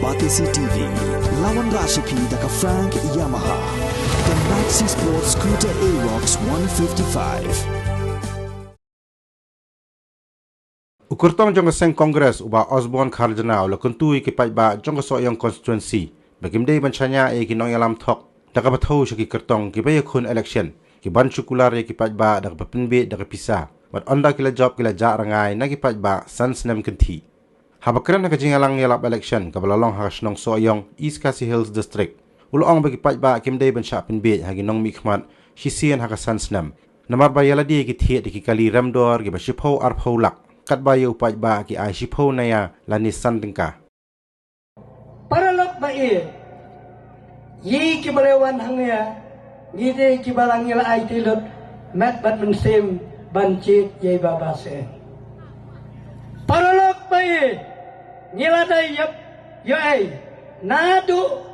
Batisi TV, lawan Rashipi daka Frank Yamaha, dan Maxi Sports Scooter Aerox 155. Ukurtong jong seng Kongres uba Osborne Kharjana ula kuntui kipai ba jong soyong constituency bagimdei banchanya e kinong yalam thok daka bathau shaki kertong kibai khun election ki ban chukular e kipai ba daka pinbe daka pisa wat onda kila job kila ja rangai na kipai ba sansnem kinti habakran ka jingalang yalap election kabalalong hasnong soyong East Khasi Hills district ulong bagi kipai ba kimdei bancha pinbe hagi nong mikmat shisian haka sansnem namar ba yaladi ki thiet ki kali ramdor ki ba shipho arpho lak kat bayu upai ba ki ai shipho naya lani sandingka paralok ba yi ki balewan hangya yi de ki balang yala ai tilot mat bat mensim banci ye babase paralok ba nyila dai yap yo ai nadu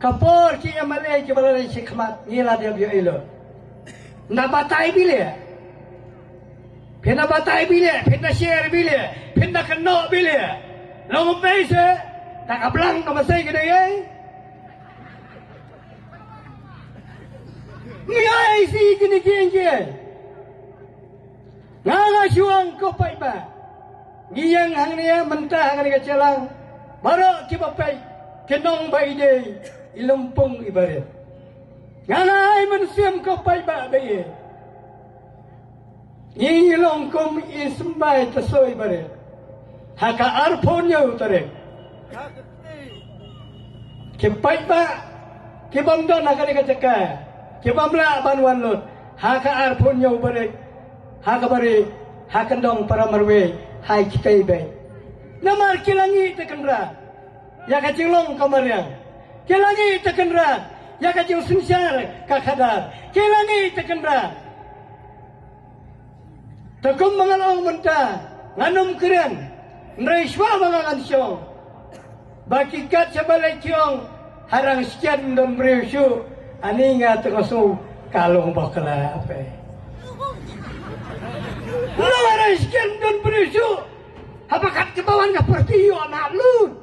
kapor ki amale ki balai shikmat nyila de yo ilo na batai bile Pena batai bile, pena share bile, pena keno bile. Long base, tak ablang ka masay gede ay. Ngay si gini gini. Nganga syuang ko pai ba. Ngiyang hang niya mentah hang niya celang. Baro kibapai kenong bai de ilumpung ibarat. Nganga ay mensiam ko pai ba baye. Ingilong kum ismay tasoy bare. Haka arponyo utare. Kipai ba kibamdo nakali kacaka. Kibamla banwan lot. Haka arponyo bare. Haka bare hakandong para marwe hai kitai bay. Namar kilangi tekenra. Ya kacilong kamarya. Kilangi tekenra. Ya kacil sinsyar kakadar. Kilangi tekenra. Takum mangalong mentah, nganum keren, nreiswa mangalan syong. Bakikat sabalay syong, harang sekian dan berisu, ani nga terkoso kalong bakala apa. Lo harang sekian dan berisu, habakat kebawan ka partiyo anak lu.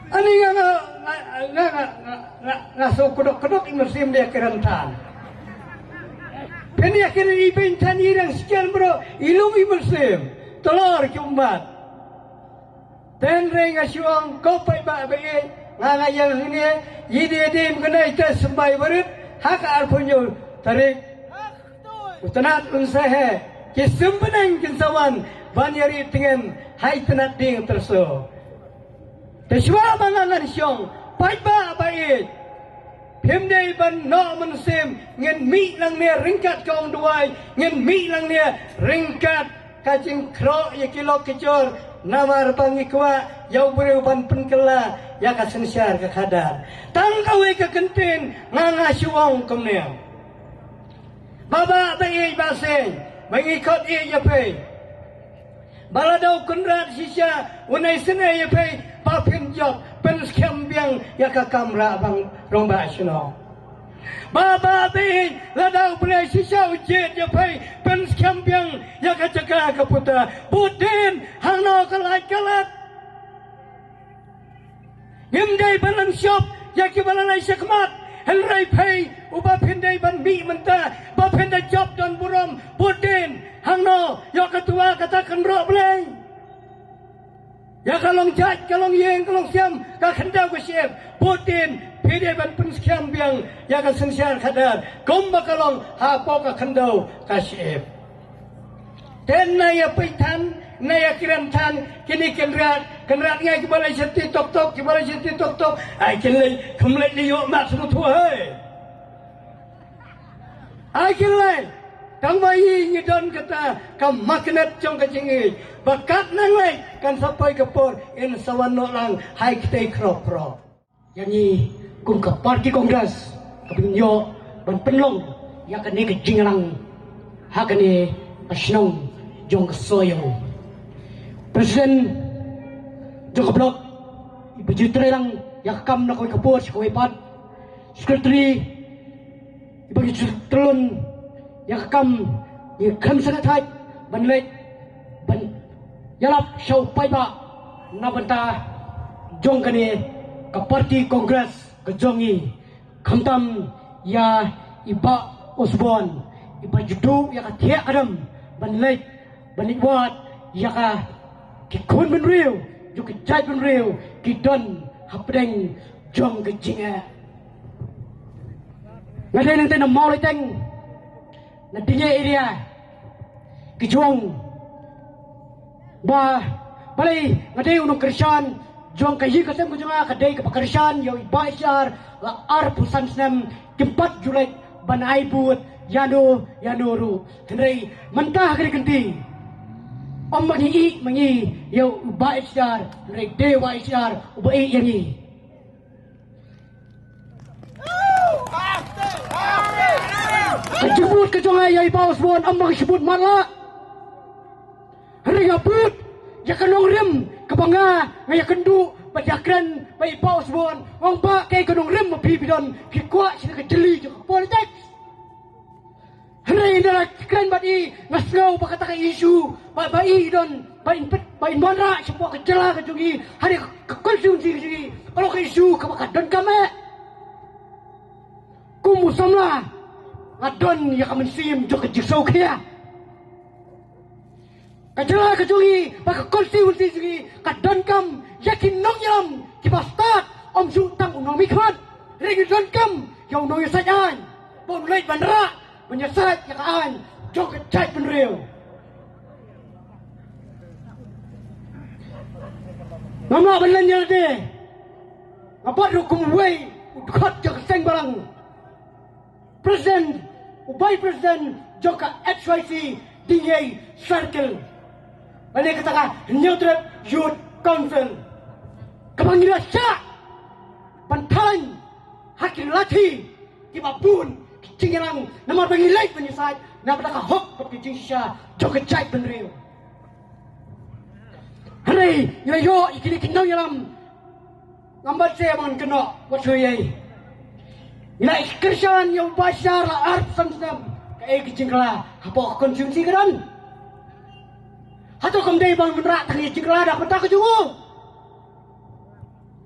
Ani nga so kedok-kedok imersim dia kerentan. Kini akhirnya ibintan irang sekian bro, ilungi muslim, telur kumbat. Tenre ngasuang kopai ba bayi, ngangayang ini, yidi mengenai tes sembai berit, hak arpunyo tarik. Utanat unsahe, kisumbenang kinsawan, banyari dengan hai tenat ding terso. Teswa mangangan syong, pai ba bayi. Himday ban no mensim ngen mi lang ne ringkat kaum duai ngen mi lang ne ringkat kacing kro ya kilo kecor namar pangikwa yau beri ban penkela ya kasensyar ke kadar tangkawe ke kentin nganga syuang kumnya baba bayi baseng mengikut ya pe baladau kunrat sisya unai sene ya pe papin job penskem biang ya ka kamra bang romba asno baba be ladau bre sisa ujet ya pai penskem biang ya ka jaga ka puta budin hangno kalai kalat ngimdai balan shop ya ki balan syakmat helrai pai uba pindai ban mi menta ba pindai job dan buram budin hangno ya ketua katakan ro bleng ya kalong jat, kalong yeng, kalong siam, kakandau ke siap, Putin, pide ban penskiam biang, ya kan sensiar kadar, gomba kalong, hapo kakandau ke siap. Dan naya paitan, naya kirantan, kini kenrat ngai kibalai seti tok, ay kinlay, kumlay liyo mak semua tua, hey. Ay kinlay, kang bayi ngidon kata kam magnet jong kacingi bakat nanglay kan sampai kepor in sawanno lang hai kitay krop yani kung ka party kongres kapinyo ban penlong ya kan ni kajinglang hakani asnong jong soyong presiden jong blok ibujutre lang ya kam na koy kapor si koy pat secretary ibagi tulun yang kam sangat hai ban lek ban yalap show paiba nabanta jong kani ka parti kongres ka jongi khamtam ya iba Osborne iba judu ya ka thia adam ban lek ban iwat ya ka ki kun ben real ju ki jai ben real ki don hapdeng jong ka jinga ngadai nang tena mau leteng na dinge area ki jong ba balai ngadai unung Kristan jong ka yi ka sem ka jonga kadai ka Kristan yo iba isyar la ar pusan sem 4 Julai ban ai buat Yanoru tenrei mentah kali kenti om mangi yo uba isyar tenrei dewa isyar uba yangi kejebut kejongai yai paus bon om sebut mala hari ngaput ya kanong rem kabanga ngaya kendu bajakran bai paus bon wong ba kay kanong rem mapi bidon kikwa sila kejeli jo politik hari indara kren badi ngaslo bakata ka isu bai don bai monra semua kejela kejungi hari kekonsumsi kejungi kalau ka isu kabakadon kame kumusamla ngadon ya kamen sim jo kejisau kia kejela kejungi baka konsumsi kejungi kadon kam yakin nong yalam kibastat om sultang unong mikhat regi don kam yang nong yasajan bon leit bandra menyesat ya kaan jo kecai penrew mama belan yerde apa hukum wei udkhat jo keseng barang presiden ubai presiden joka XYZ dingai circle balik katakan neutral youth council kepanggilan syak pantalan hakil lati kibapun kicingirang nama pangilai penyesat nama taka hok kicing sya joka cai penrew hari yo ikini kinong yalam ngambat saya mangan kena wasoyai ila Kristan yang basar la arp samsam kai kicingla apa konsumsi keran atau kemdai bang menrak tangi kicingla dak petak kejungu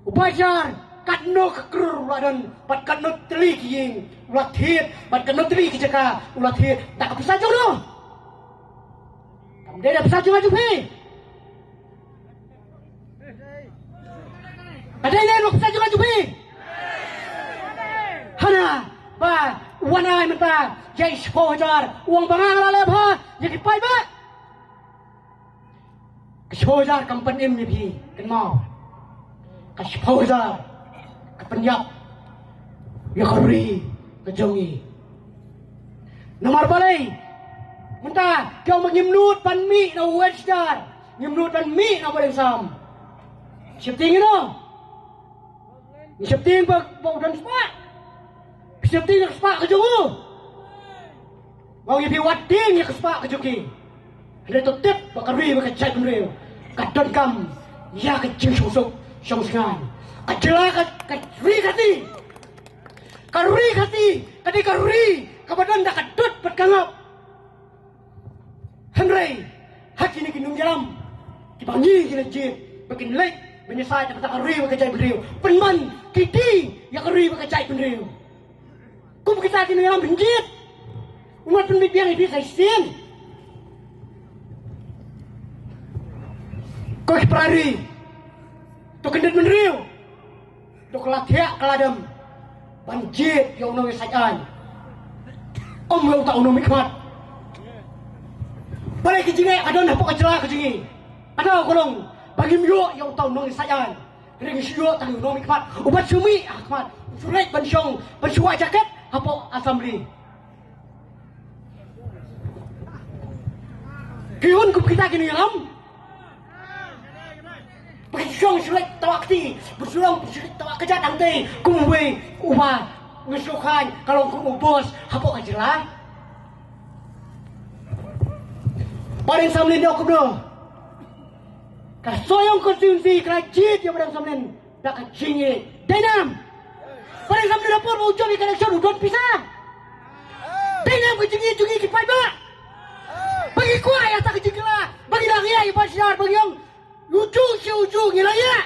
ubasar katno kekrur ladan pat katno teli kiying ulat hit pat katno teli kijaka ulat hit tak bisa jono kemdai dak bisa jono jupi ada ini lu bisa jono jupi hana ba wanai menta jai 10,000 uang bangang la lepha yaki pai ba 10,000 company ni phi kan mau ka 10,000 ka penyap ya kori ka jongi nomor balai menta kau mengimnut pan mi na westar ngimnut pan mi na baleng sam shifting no shifting ba dan spa shifting ka spa ka jongo mau ipi wading ya ka spa ka joki ada totep bakari baka cai penrew kadon kam ya ka jing susuk syong sengan kajela ka ri kati kabadan dak kadot berkangap Henry hak ini kinung jalam dipanggil kena jip bikin lek menyesal tak kari baka cai penrew penman kiti ya kari baka cai penrew kum kita kinung jalam benjit umat pendidikan itu saya sin kau perari tu kendet menriu tu kelatiak keladam banjir yang unang sajan om yang tak unang mikmat balik kejingai ada nak pokok celah kejingi ada kolong bagi miu yang tak unang sajan ring siu tak unang mikmat ubat sumi akmat surat pensiong pensuai jaket apa asambli kiun kup kita kini alam berjuang sulit tawakti berjuang tawak kejat nanti kumwe ubah ngesukan kalau kumu bos apa ajalah paling samlin dia kubno kasoyong konsumsi kerajit yang paling samlin dak kecingit denam paling samlin dapur mau ucap ikan ekor udon pisang denam kecingit kipai ba bagi kuah ya tak kecingit lah bagi lagi pasar bagi yang ujung ngilangnya.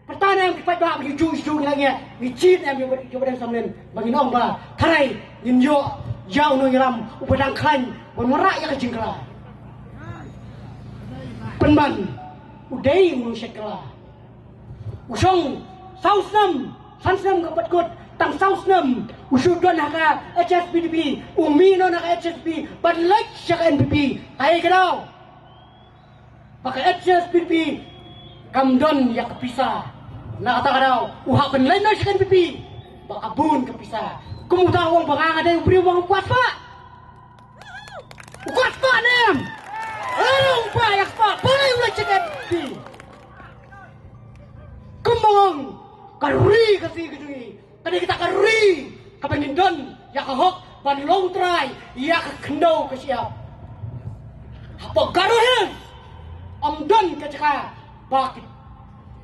Pertanyaan yang kita bagi ujung ngilangnya. Bicin yang coba sambil bagi nombor. Tarai nyinjo jauh nongiram upadang klan merak ya kejengkala. Penban udai mengusyakala. Usong sausnam sansnam kapatkut tang sausnam usudan haka HSPDP umino naka HSP badlek syaka NPP ay kenal pakai HSPDP kamdon ya kepisah na kata kadau uhakan lain na syaka NPP bakabun kepisah kumuta wong banganga day ubri wong kuat pak nem arong pa yak pa palay ulah syaka NPP kemong karuri kasi gedungi tadi kita karuri kapengindon ya kahok ban long try ya kendau ke siap apa garuhin omdon ke caka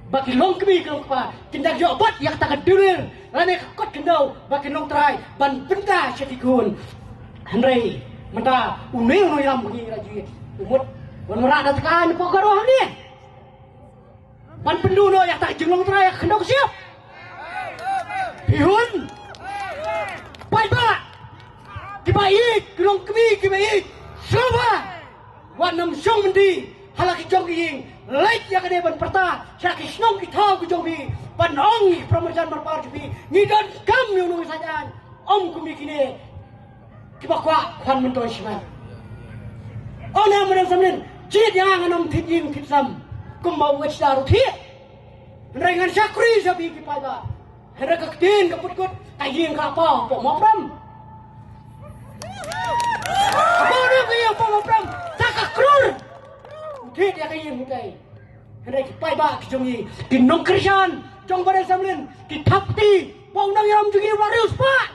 baki long kemi ke pa tindak jo obat ya kata kedulir lane kot kendau baki long try ban benda syafikun Henry menta uneng yang bunyi raji umut ban merah ada tekan apa garuh ni ban penduno ya tak jenglong try kendau ke siap Ihun, baik pak, kibaik, gerong kemi kibaik, semua, wanam song mendi, halaki jong ing, laik ya kene ban perta, syaki snong kita ku jong bi, ban ong promojan berpar jubi, ngidan kam yang nungi sajaan, om kumi kini, kibakwa kwan mentoy siman. Ona menang samnin, jid yang anam tiding tidsam, kumbau wech daru tiye, rengan syakri sabi kipai ba. Hendak ketin keput-kut kaying kapal pok mopram. Apa dia kaying pok mopram? Sakak krur. Udah dia kaying mutai. Hendak kipai ba kijongi kinong krisan jong barang samlin kitapti pong nang yaram jugi warius pak.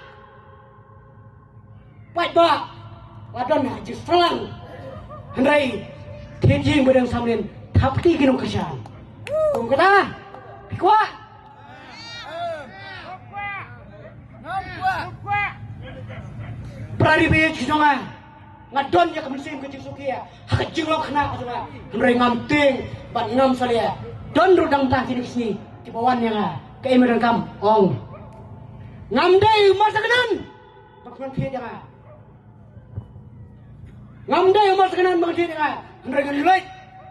Pai ba ladon haji selang. Hendak kaying barang samlin tapti kinong krisan. Kung kata pikwa. Perari biaya cisonga ngadon ya kemesim ke cisuki ya hak jinglok kena asal mereka ngamting bat ngam salia don rudang tah kini sini di bawahnya nga ke emeran kam ong ngamdai masa kenan bakman pia nga ngamdai masa kenan bakman pia nga mereka nilai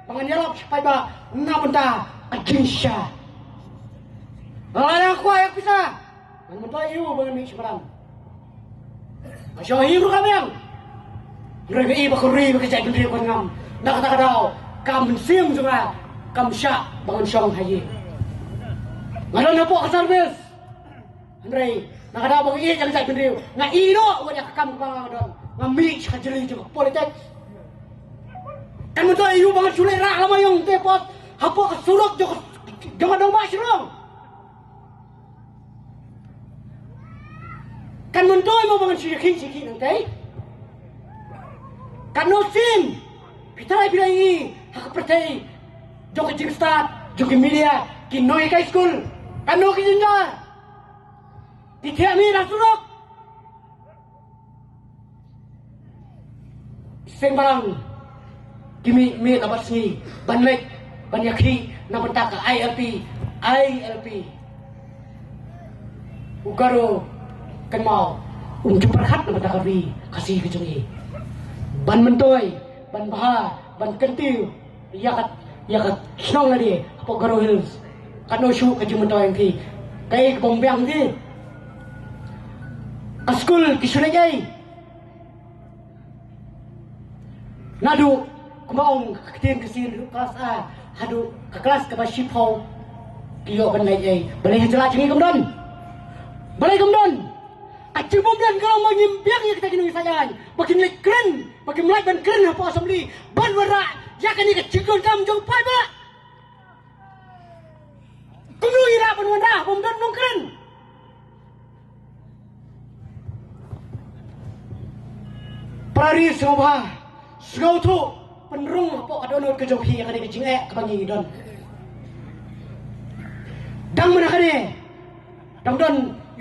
penganyalap supaya ba ngamenta ajinsya anak aku ayak bisa ngamenta iu bangan mi sebarang Asyong hiru kami yang mereka iba kuri bekerja gendri kon ngam nak kata kadau kam sim juga kam syak bangun syong haji ngadon napok service Andre nak kadau bang iya jangan gendri nga ino wajah kam kepala ngadon ngami kajeli juga politik kan mentu iu banget sulit rak lama yang tepot hapok kesuruk jangan dong masyurong kan mentoy mo bangan siki nanti kan no sim pitarai bilai hak pertai jok jing start jok media kinoi kai school kan no kijinja ditiami rasulok sing barang kimi mi kabar sini banlek banyakhi na bentaka ILP ugaro kan mau jumpa hat na batakabi kasih kejungi ban mentoy ban baha ban kentiu yakat snong lagi apa garo hills kano shu kejung mentoy ki kai bombyang ki askul kisunay nadu kumaong ketin kesir kelas A hadu ke kelas ke basipau kiyo ban lay balai jelas ni kemudian balai kemudian Acibum dan kalau mau nyimpiang ya kita kini saja. Bagi nilai keren, bagi melai dan keren apa asambli ban warak ya kan ini kecikun kam jauh pai ba. Kumlu ira ban warak bom dan nong keren. Pari semua segau tu penerung apa adonor ke jauh ya kan ini kecing kebangi don. Dang mana kene? Dang don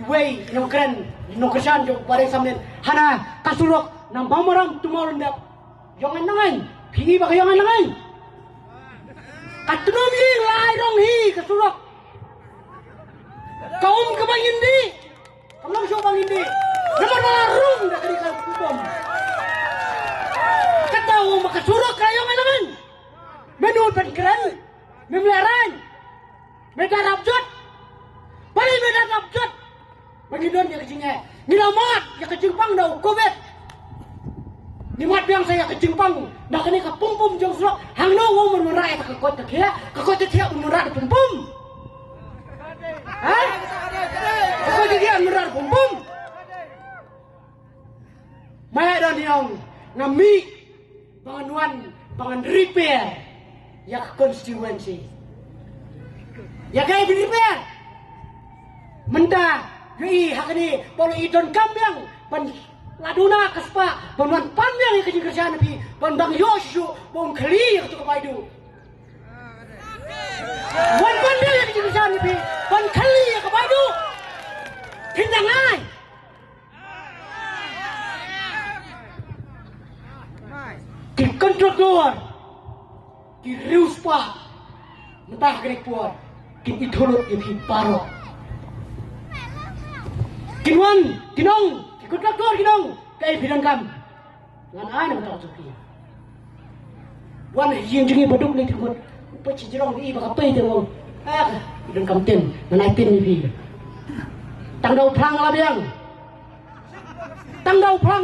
Wei yang keren, no kesan jauh pada sambil hana kasulok nang bamaram tumaron dak, jangan nangan Pingi bakayangan langan. Katunum ying lai rong hi kesurok. Kaum kebangin di. Kamu langsung bangin di. Nomor larung dah kali kau kubom. Katahu maka surok kayangan langan. Menul penkeran. Memelaran. Medan abjad. Balik medan abjad. Magidon ya kecingnya. Nilamat ya kecingpang dah COVID. Nimat biang saya kecingpang. Dah kini kepumpum jong surok. Hang no wong menurai ke kota kia. Ke kota kia menurai pumpum. Hah? Ke kota kia menurai pumpum. Maya dan yang ngami panganuan pangan repair ya konstituensi. Ya kaya di repair. Menda yui hakani polo idon kambyang pan laduna kaspa panwan panbyang yang kejing kerjaan nabi pandang yoshu bong kali yang tu kapaidu. Wan panbyang yang kejing kerjaan nabi pan kali yang kapaidu. Tindangan. Di kontraktor, di riuspa, mentah kerek puan, di idolot yang paro. Kinwan, kinong, di kontraktor kinong, kaya bilang kam, ngan ay na matang suki. Wan yang jengi baduk ni tikut, upay cijirong di iba kapay tengok, bilang kam tin, ngan ay tin ni bi. Tangdaw perang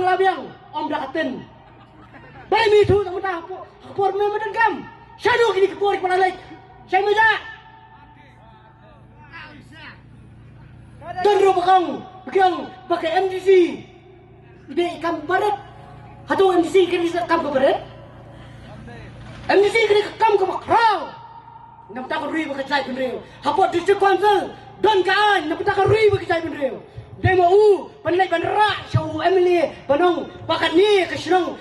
labiang, om dakatin. Baik itu tak mudah kapur memang gam. Shadow kini kapur kepala lagi. Saya muda. Dan bakang pakai MDC. Ide kam barat. Atau MDC kini kam ke barat. MDC kini kam ke bakrau. Nampak rui bekerja penreu. Hapot district council dan kaan nampak rui bekerja penreu. Demo penilai bandera show Emily banong bakat ni kesenong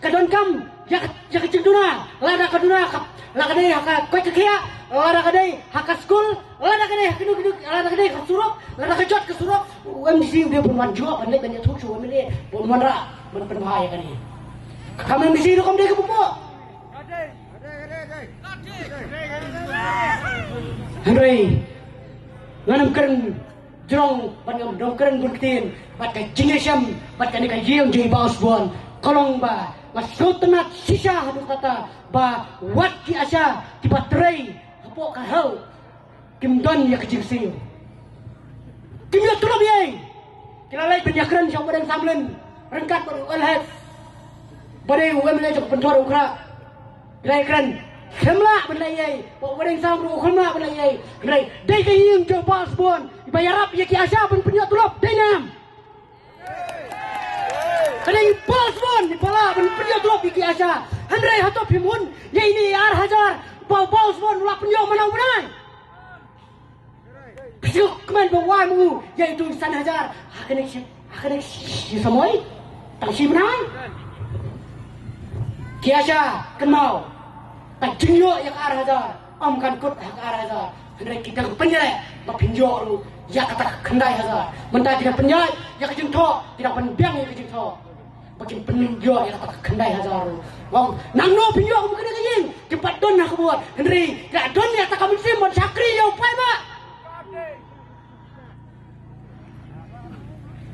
kadon kam ya kecil duna lada kaduna lada kadai haka koi kekia lada kadai haka school lada kadai kiduk lada kadai kesurok lada kejot kesurok MDC dia pun manjua pandai banyak tu show Emily pun manra berpenbahaya kan ni kami MDC itu kamu dia kepupo Henry nganam keren Jrong panggam dongkeren buntin bat ka jingesam bat ka ni ka jiang jui baos bon kolong ba masutenat sisa hadu kata ba wat ki asa ti batrei hapo ka hau kim don ya kejing siu kim ya tulab ye kilalai penyakran siang badan samlen rengkat baru alhat badai ugamle jok pentor ukra kilalai kran Kemla benayai, bawa sam ru kemla benayai. Rai, dai ke ying ke pas bon. Bayarap ya ki asa pun punya tulap denam. Kadai pas bon di pala pun punya tulap ki asa. Handrai hatop himun, ye ini ar hajar. Bau pas bon ulap punya manau benai. Pisuk keman bawa mu, yaitu san hajar. Hakane samoi. Tangsi benai. Ki asa kenau. Tak jenyo yang arah dah, om kan kut yang arah dah. Hendak kita penjai, tak pinjau lu, ya kata kendai dah. Mentah tidak penjai, ya kejeng thok, tidak penbiang ya kejeng thok. Bagian penjau ya kata kendai dah lu. Wong, nang no pinjau kamu kena kejeng, cepat don nak buat. Henry, tidak don ya tak kamu simpan sakri ya upai mak.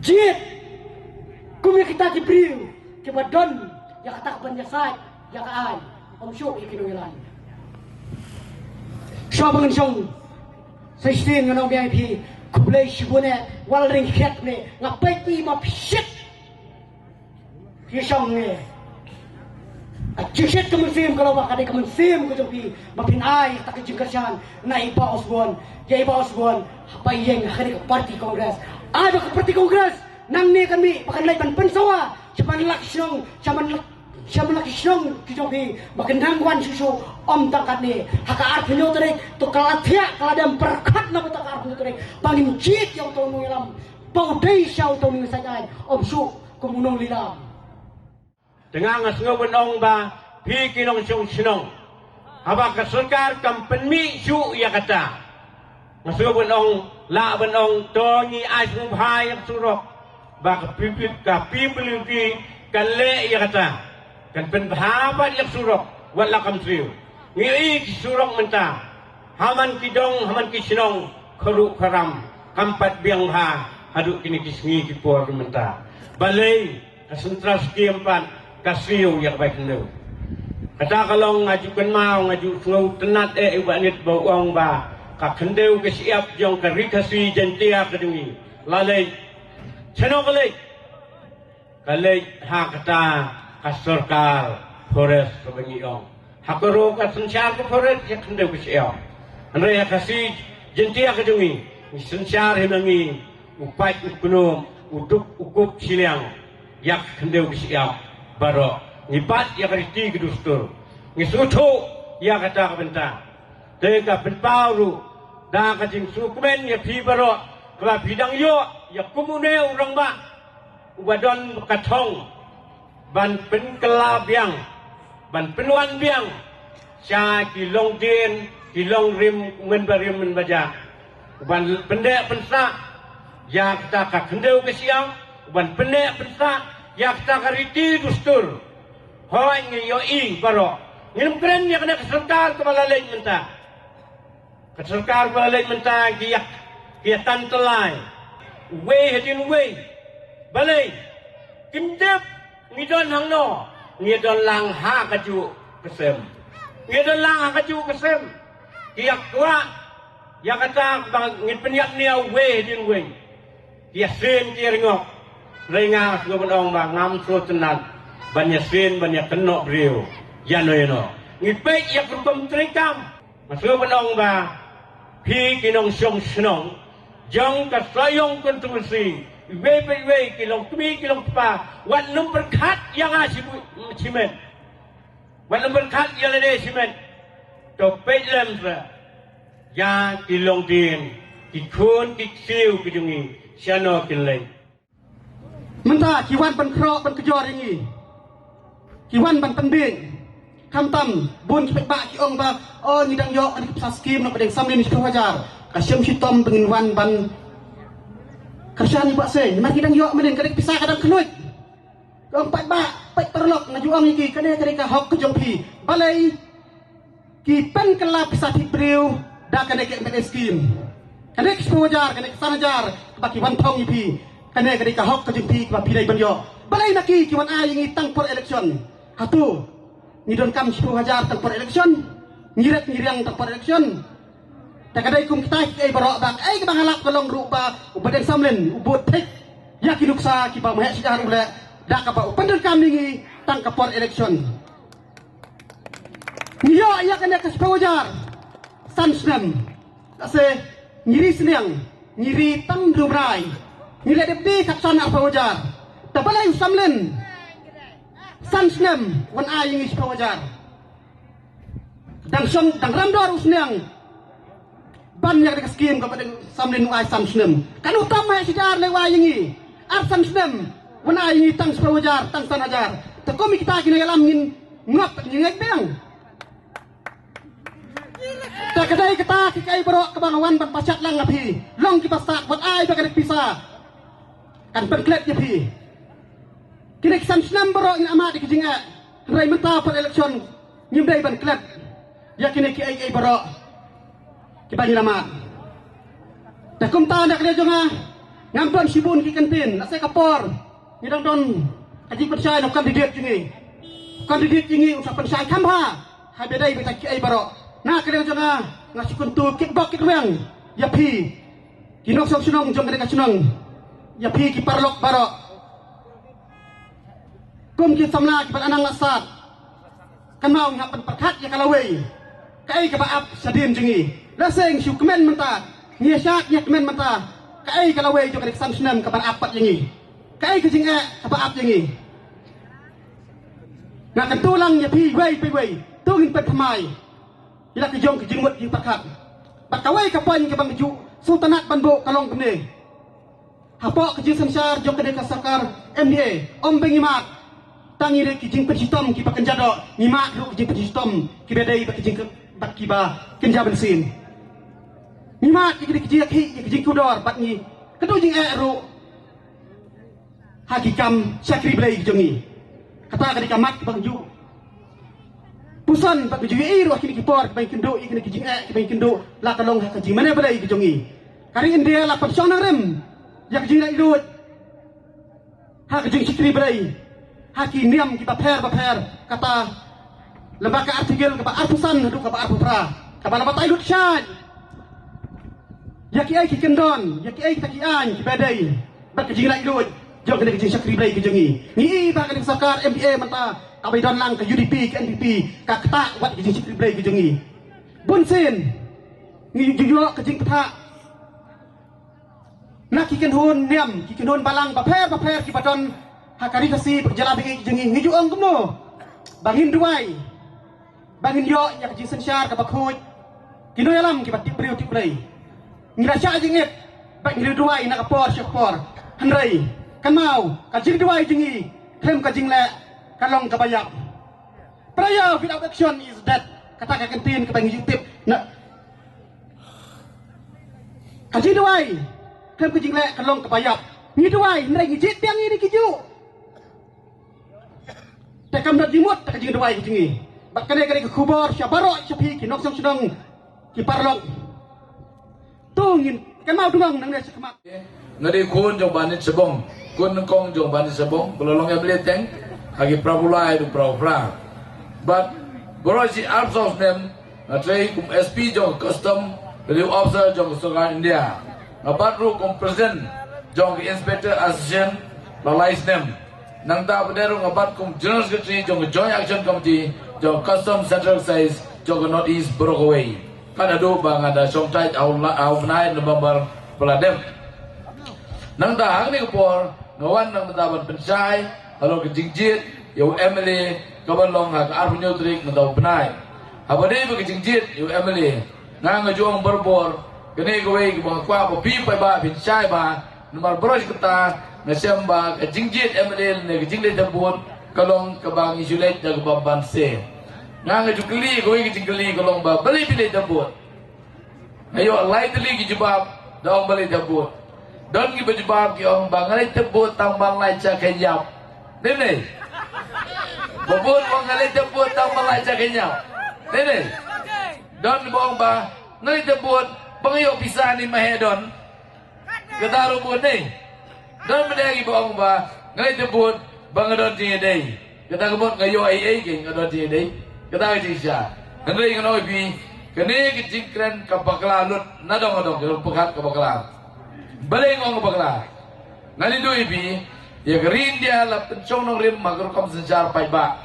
Jit, kumi kita diberi, cepat don, ya kata penjasai, ya kaan. Om syuk ikin wilan. Syah bangun syong. Saya sting dengan VIP. Kublai shibune wal ring khet ne ngapai pi ma pshit. Dia syong ne. Ajishit kemensim kalau bak ada kemensim ke jopi. Mapin ai tak kejengkersan na iba osbon. Ya iba osbon apa yang hari ke parti kongres. Ada ke parti kongres. Nang ne kami pakai lai ban pensawa. Cuman lak syong, Siapa lagi senang kijoki makin nangguan susu om tangkat ni haka artinya tadi tu kalatia kaladam perkat nama tak artinya tadi pangin jit yang tahu mengelam bau dai siau tahu mengesajan om su kemunung lilam dengan ngasngo benong ba pi kinong siong sinong haba kasukar kampenmi su ya kata ngasngo benong la benong tongi ais ngubhai yang surok ba kapipip kapipiliki kale ya kata kan penbahabat yang surok wala kamtriu ngi surok menta haman kidong haman kisinong karu karam kampat biang ha hadu kini kisngi kipor menta balai kasentras kiempan kasiu yang baik nu kata kalau ngajukan mau ngaju ngau tenat ibanit bawang ba ka kendeu ke siap jong ka rikasi jentia kedungi lalai chano kalai ha kata kasorkal forest kebengi ong hakoro ka sensyar ke forest ya kendeu ke siap andre ya kasi jentia kedungi sensyar hinangi upai ukunum uduk ukup siliang yak kendeu ke siap baro ngibat ya kariti kedustur ngisutu ya kata kabenta teka penpauru da kajing sukmen ya pibaro kala bidang yo ya kumune urang ba ubadon katong ban penkela biang ban penuan biang sya kilong din kilong rim ngen barim men baja ban pendek pensa ya kata ka kendeu ke siang ban pendek pensa ya kata kariti dustur hoy yo ing baro ngim keren ya kena keserkar kebalalai menta keserkar kebalalai menta kiyak tantelai we hedin we balai kindep ngidon hangno ngidon lang ha kaju kesem ngidon lang ha kaju kesem kiyak tua ya kata bang ngit penyak nia we hedin we kiyak sen kiringok rengas ngobong bang ngam so tenan banyak sin banyak kenok beliau yano ngipek ya kumpam terikam masuk benong ba pi kinong song senong jong ka sayong kontribusi we kilong tumi kilong pa wan number kat yang asibu simen wan number kat yang ada simen to pelem sa ya kilong din kikun kiksiu kijungi siano kinlay menta kiwan ban krok ban kejor ini kiwan ban pending kamtam bun kipek bak ki ong ba oh ngidang yo ani kipsa skim no pedeng samlin ni wajar kasyam sitom pengin wan ban kasyani bak se mar ngidang yo menen kadek pisah kadang keluit ong pat bak pat perlok ngaju ong iki kane kadek hok ke jongpi balai ki pen kelap pisah ti priu da kadek mek skim kadek wajar kadek sanajar baki wan thong ipi kane kadek hok ke jongpi ba pilai ban yo balai naki kiwan a yang tang por election hatu ngidon kam 10 hajar tang por election ngiret ngiriang tang por election tak kadai kum kita ai barok bak ai ke bangalap kolong rupa ubadeng samlen ubut tek yakin uksa ki ba mahek sijar ule dak ka pendel kami ngi tang ka por election ngiyo ya kena ke 10 hajar sansnem ase ngiri seniang ngiri tang dumrai ngire depdi kapsana 10 hajar tabalai samlen sansnem wan a yang ispa wajar dang ramdor usniang ban yang dekat skim kepada samlen ai sansnem kan utama sijar le wa yangi ar sansnem wan a yang tang ispa wajar tang sanajar takomi kita kini alam ngin ngap ngek bang tak kadai kita kikai berok kebangawan ban pacat lang api long kita sak buat ai bagai pisah kan perklet ya pi kini kesan senam berok in amat dikejinga rai menta per election nyimdai ban klet ya kini ki ai berok ki bani lamat dah kum ta nak dia jonga ngampon sibun ki kantin nak saya kapor ngidang don aji percaya nak kandidat jingi usah pensai kamha hai bedai beta ki ai berok nak dia jonga ngasih kuntu kickbox kitwang ya pi kinok sok sunong jong kadek sunong ya pi ki parlok barok kum ki samla ki anang lasat kanau ngapan perkat ya kalawei kai ka baap sadin jingi laseng syu kemen menta ngia syak ya kemen menta kai kalawei jo kadek samsnam ka ban apat jingi kai ka jinga ka baap jingi nak tulang ya pi wei tungin pet thamai ila ki jong ki jingmut ki perkat bakawai ka pan ka bang ju sultanat banbo kalong kemne hapok ki samsar jo kadek sakar MDA om bengimat tangi re kijing pejitom ki pakan jado nyimak ru kijing pejitom ki bedai ba kijing bak ki ba kenja bensin nyimak ki kijing kudor bat ni kedu jing ru hakikam syakri blai jongi kata kadi kamat bang ju pusan bak ju ruah kini kipor bang kendo kini kijing bang kendo la kalong ha kijing mana pada kijongi kari India la persong nang rem yak kijing la idut ha kijing sikri berai ha ki niam ki baper kata lembaga artikel ke artusan hadu ke arpupra ke bala batai lut syad yak ai ki kendon yak ai taki an ki badai bak kijing la idut jok kena kijing sikri berai kijongi ni ba kena sakar MBA mata kabai don lang ke UDP ke NDP ka kata wat kijing sikri berai kijongi bunsin ni jujo kijing kata nak kiken hon niam kiken hon balang baper ki baton hakari kasi berjalan bagi jengi ngiju ong kumno bangin duai bangin yo yak ji sensyar ka bakhuj kino yalam ki batik priu tik play ngiracha jingit bak ngiru duai nak por syakor handrai kan mau ka jing duai jengi klem ka jing le kalong ka bayak prayer without action is dead kata ka kentin ka bang YouTube nak ka jing duai klem ka jing le kalong ka bayak ni duai ndrai ngi jit tiang ni kiju tekam dak jimut tak jing duai jingi bak kane ke khubor syabaro syapi ki nok song sedang ki parlok tungin kan mau dungang nang desa kemak ngadi kun jong banit sebong kun kong jong banit sebong belolong ya beleteng hagi prabulai du pravra but borosi arms of them atrai kum SP jong custom beliau officer jong sokan India ngabatru kum president jong inspector assistant lalais nem nang ta pedero ngabat kum general secretary jong joint action committee jong custom central size jong north east Brokaway kan ado bang ada songtai au menai November peladem nang ta hang ni kepor ngawan nang mentaban pensai halo ke jingjit yo Emily kabalong ha ka arpunyo trik mentau penai abade be ke jingjit yo Emily nang ngajong berbor kene kowe ke bang kwa po pi pa ba pensai ba nomor bros kita nasiam ba ke jingjit Emily ne ke jingjit tebut kalong ke bang isolate dag baban se nang ngajukli kowe ke jingjli kalong ba beli pilih tebut ayo lightly ki jebab daong beli tebut don ki bejebab ki ong bangalai tebut tambang lai ca kenyap dene bobon bangalai tebut tambang lai ca kenyap dene don bong ba ngai tebut bangayo pisan ni mahedon ketaru bun ni don bedagi bong ba ngai tebut bangadon ti dei kata kebut ngayo ai ke ngadon ti dei kata ti sya ngai nganoi pi kene ki jingkren ka baklalut nadong ke pekat ka baklat baleng ong bakla ngali doi bi ya gerin dia la pencong nong rim magur kom senjar pai ba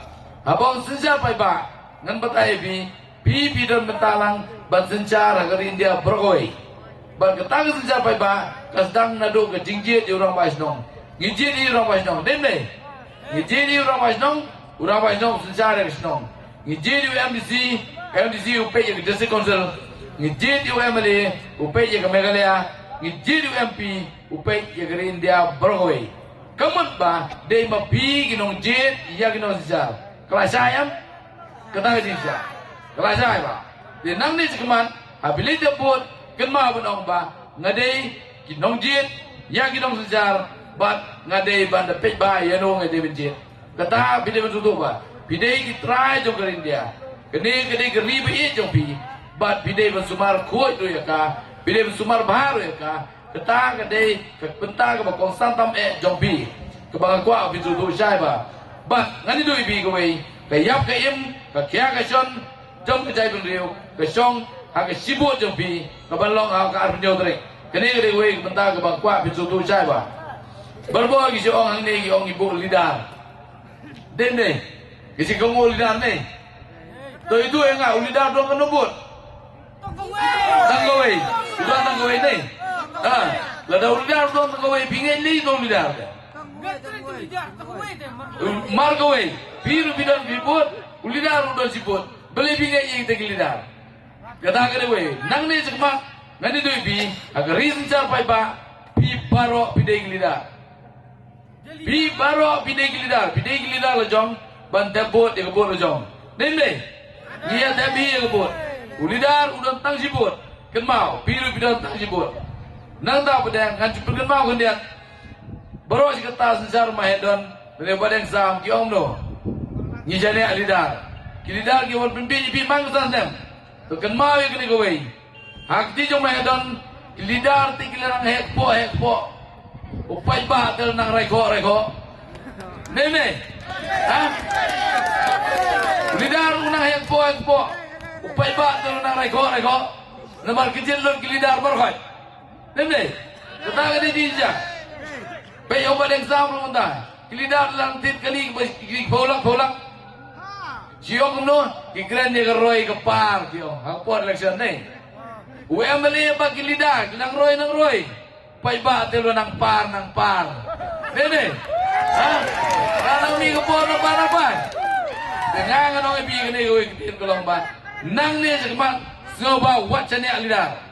abong senjar pai ba ngan batai bi don bentalang ban senjar gerin dia bergoi ban ketang senjar pai ba kasdang nado ke jingjit di urang baisnong ngijit di urang baisnong dene ngijit di urang baisnong senjar ke snong ngijit di MDC upe ke district council ngijit di UMLA upe ke Meghalaya ngijit di MP upe ke gerin dia bergoi kamat ba dei mapi ginong jit ya ginong sisa kelas ayam ketang sisa kelas ayam ba di nang ni sekaman habili debut kenma benong ba ngadei ginong jit ya ginong sisa bat ngadei banda pej ba ya no ngadei benjit kata bide bentutu ba bide ki try jong gerin dia kene geri be jong pi bat bide bensumar khoi tu ya ka bide bensumar bahar ya ka ketang ke dei ke pentang ke bakong santam jong bi ke bang kwa bi tu sai ba bat ngani dui bi ko wei ke yap ke im ke kya ke son jong ke jai ben riu ke song ha ke sibu jong bi ke ban long ha ka ar nyo tre kene ke dei wei ke pentang ke bang kwa bi tu sai ba berbo gi ong hang ne gi ong ibu lidar den ne gi si gong lidar ne to itu enggak lidar dong kenubut Tanggawai, sudah tanggawai ni. Lada ulidar tu tanggawai, pingin ni tu ulidar. Margawai, biru bidan bibut, ulidar udah sibut. Beli pingin yang kita ulidar. Kata kene nang ni cekmak, ngani tu ibi, agar rizin pai ba, pi baro pidai ulidar. Pi baro pidai ulidar lejong, bantebut yang kebut lejong. Nende, dia tapi yang kebut. Ulidar udah tang sibut, kenmau, biru bidan tang sibut. Nang tak pedang, kan cukup kenmau kendian. Baru si kertas sejar mahedon, dari badeng sam kiong no. ni jane lidar lidar ki won pimpi pi mang san dem to kan mau kini gowei hak ti jong mai don lidar ti kilarang hek po upai ba tel nang rego nene ha lidar unang hek po upai ba tel nang rego namar kecil lon lidar berkhoi nene kata ni dija pe obat exam lu ta lidar lang tit kali bolak Siok no, kikren dia keroi ke par, kio, hangpot election ni. Uemeli apa kilida, nang roi, pai ba telo nang par. Nene, ha? Nang mi ke por apa? Dengan nang ibi kene oi kitin kolong ba. Nang ni sekeman ngoba wacane lidar.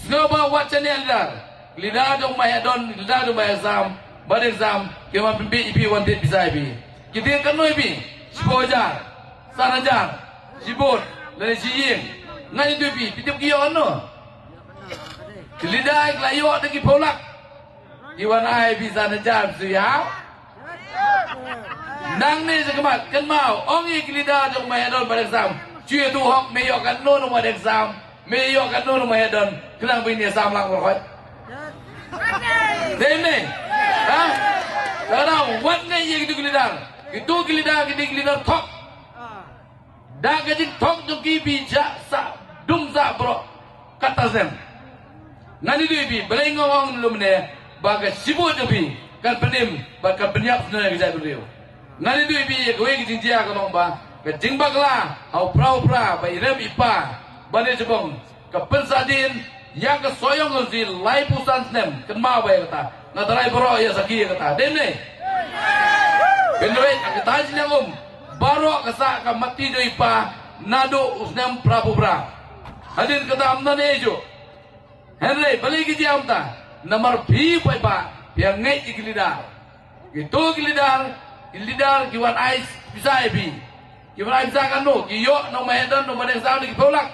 Ngoba wacane lidar. Lidar dong mahadon, lidar dong mahazam, bad exam, kema pimpi ibi wanted bisa ibi. Kitin kan no ibi, sibojar. Sanajar, sibut, dari siying, ngai dupi, pitip kion no. Kelidai kelayu lagi polak, iwan ai bisa najar suya. Nang ni sekemat, kan mau, ongi kelidai jong mahadon pada exam, cuy tu hok meyok kan no pada exam, meyok kan no mahadon, kenang bini exam lang berkhoi. Dene, ha? Kadang wat ngai yang itu kelidai tok. Dah kajik tok joki bija sa dum sa bro kata zem ngani du bi belai ngawang lu mene baga sibut bi kan penim baga penyap sebenarnya kita beliau ngani du bi ya kowe kijing dia ka lomba ke jing bagla au pra bai rem ipa bane jebong ke pensadin yang ke soyong zi lai pusan nem ken ma bai kata ngadarai bro ya saki kata dene benoi kita jinang baru kesak ke mati do ipa nado usnam prabubra hadin kata amna nejo Henry balik ke jamta nomor bi pa yang ngai ikilidar itu kilidar kiwan ais bisa ebi kiwan ais bisa kan no kiyo no mahedan no madeng sa ni polak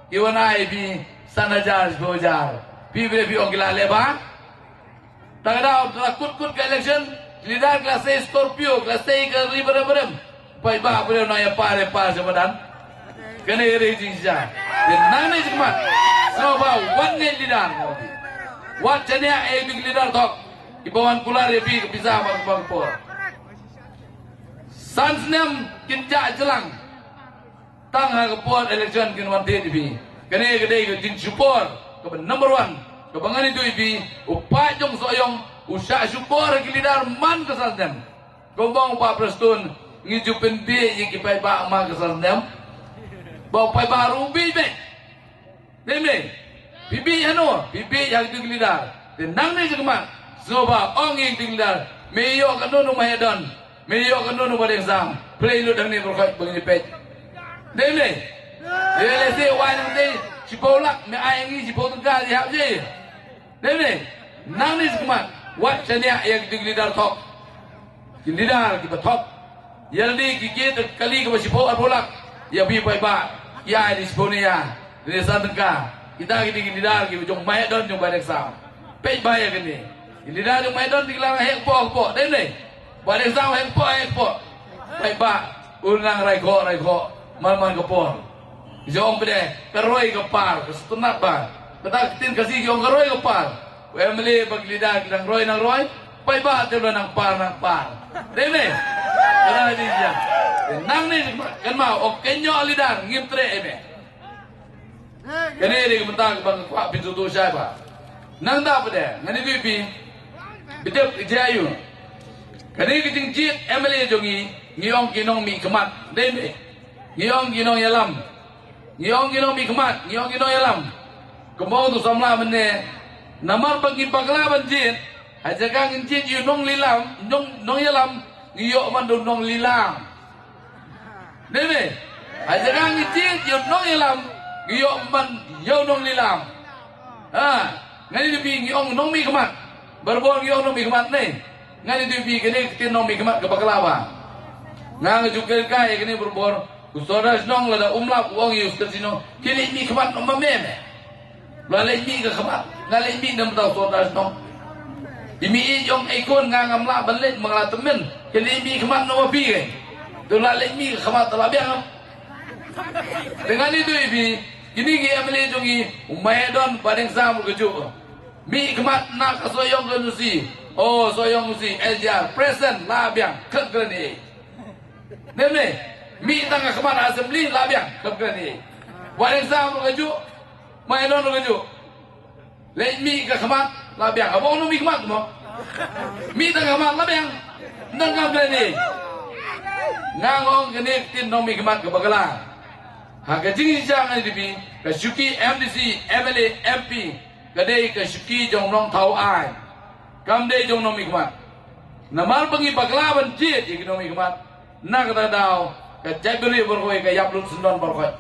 kiwan ai bi sanajar bojar bi ogila leba tagada kut ke election kilidar kelas Scorpio kelas ke riberem pai ba boleh naya pare sebadan kene ere jinja nang ni cuma so ba wan ne lidar wat jania e big lidar tok ibawan kular ya bi bisa bang por sansnem kinja jelang tang ha por election kin wan te bi kene gede ke jin support ke number 1 ke bangan itu bi upai jong soyong usah support ke lidar man ke sansnem gombong pa prestun ngijupin bi yang kipai ba ma kesandam bau pai baru bi be deme bibi hano bibi yang diglidar tenang ni sekemat soba ong yang diglidar meyo kanu no mahedon meyo kanu no pada exam play lu dang ni berkat begini pej deme ele se wan ni sipolak me ayangi sipotun ka di hap je deme nang ni sekemat wat chania yang diglidar tok diglidar kita tok Yaldi gigit kali ke basipo arbolak ya bi pai ba ya di sponia di sandengka kita gini dar gitu jong maedon jong badek sam pe ba ya gini dar jong maedon di kelang hek po dene badek sam hek po pai ba unang raiko man ke por jong bede keroi ke par ke setunat ba kata tin kasih jong keroi ke par emeli bag lidar nang roi pai ba telo nang par dene Kena dia, nang ni kan mau okenyo lidar ngimtre eme. Kene dia mentang bang kuat pintu tu siapa? Nang dah pada, ngani bibi, bidep jayu. Kene kijing jit emeli jongi, ngiong kinong mi kemat, deme. Ngiong kinong yalam, ngiong kinong mi kemat, ngiong kinong yalam. Kemau tu samla mene, namar bagi paglaban jit, aja kang jit yu nong lilam, nong yalam. Ngiyok man dong lilang. Nene, aja kang ngicit yo nong ilam, ngiyok man yo nong lilang. Ngani dibi ngiyong nong mi kemat. Berbon ngiyong nong mi kemat ne. Ngani dibi kene tin nong mi kemat ke baklava. Nang jukel kai kene berbon usodas nong lada umlap wong yus kesino. Kene mi kemat nong meme. Lalai mi ke kemat, ngalai mi nam tau sodas nong. Imi ijong ikon ngangam la balik mengala temen. Kini imi kemat no bi ke. Dola lemi khamat talabiang. Dengan itu ibi, ini dia ambil jongi umaydon paling sama kejuk. Mi khamat nak soyong kenusi. Oh soyong nusi LJR present labiang kegreni. Dene mi tangga khamat assembly labiang kegreni. Paling sama kejuk, maydon kejuk. Lemi ke khamat labiang. Abang nu mi khamat mo. Mi tangga khamat labiang. Nang kegreni. Ngangong kene tin nomi kemat ke bagala. Haga jingi jangan dibi ke syuki MDC, MLA, MP, kadai ke syuki jong nong tau ai. Kam dei jong nomi kemat. Namal pengi bagala ban jit iki nomi kemat. Na kata dau ke jabri berkoi ke yaplut sendon berkoi.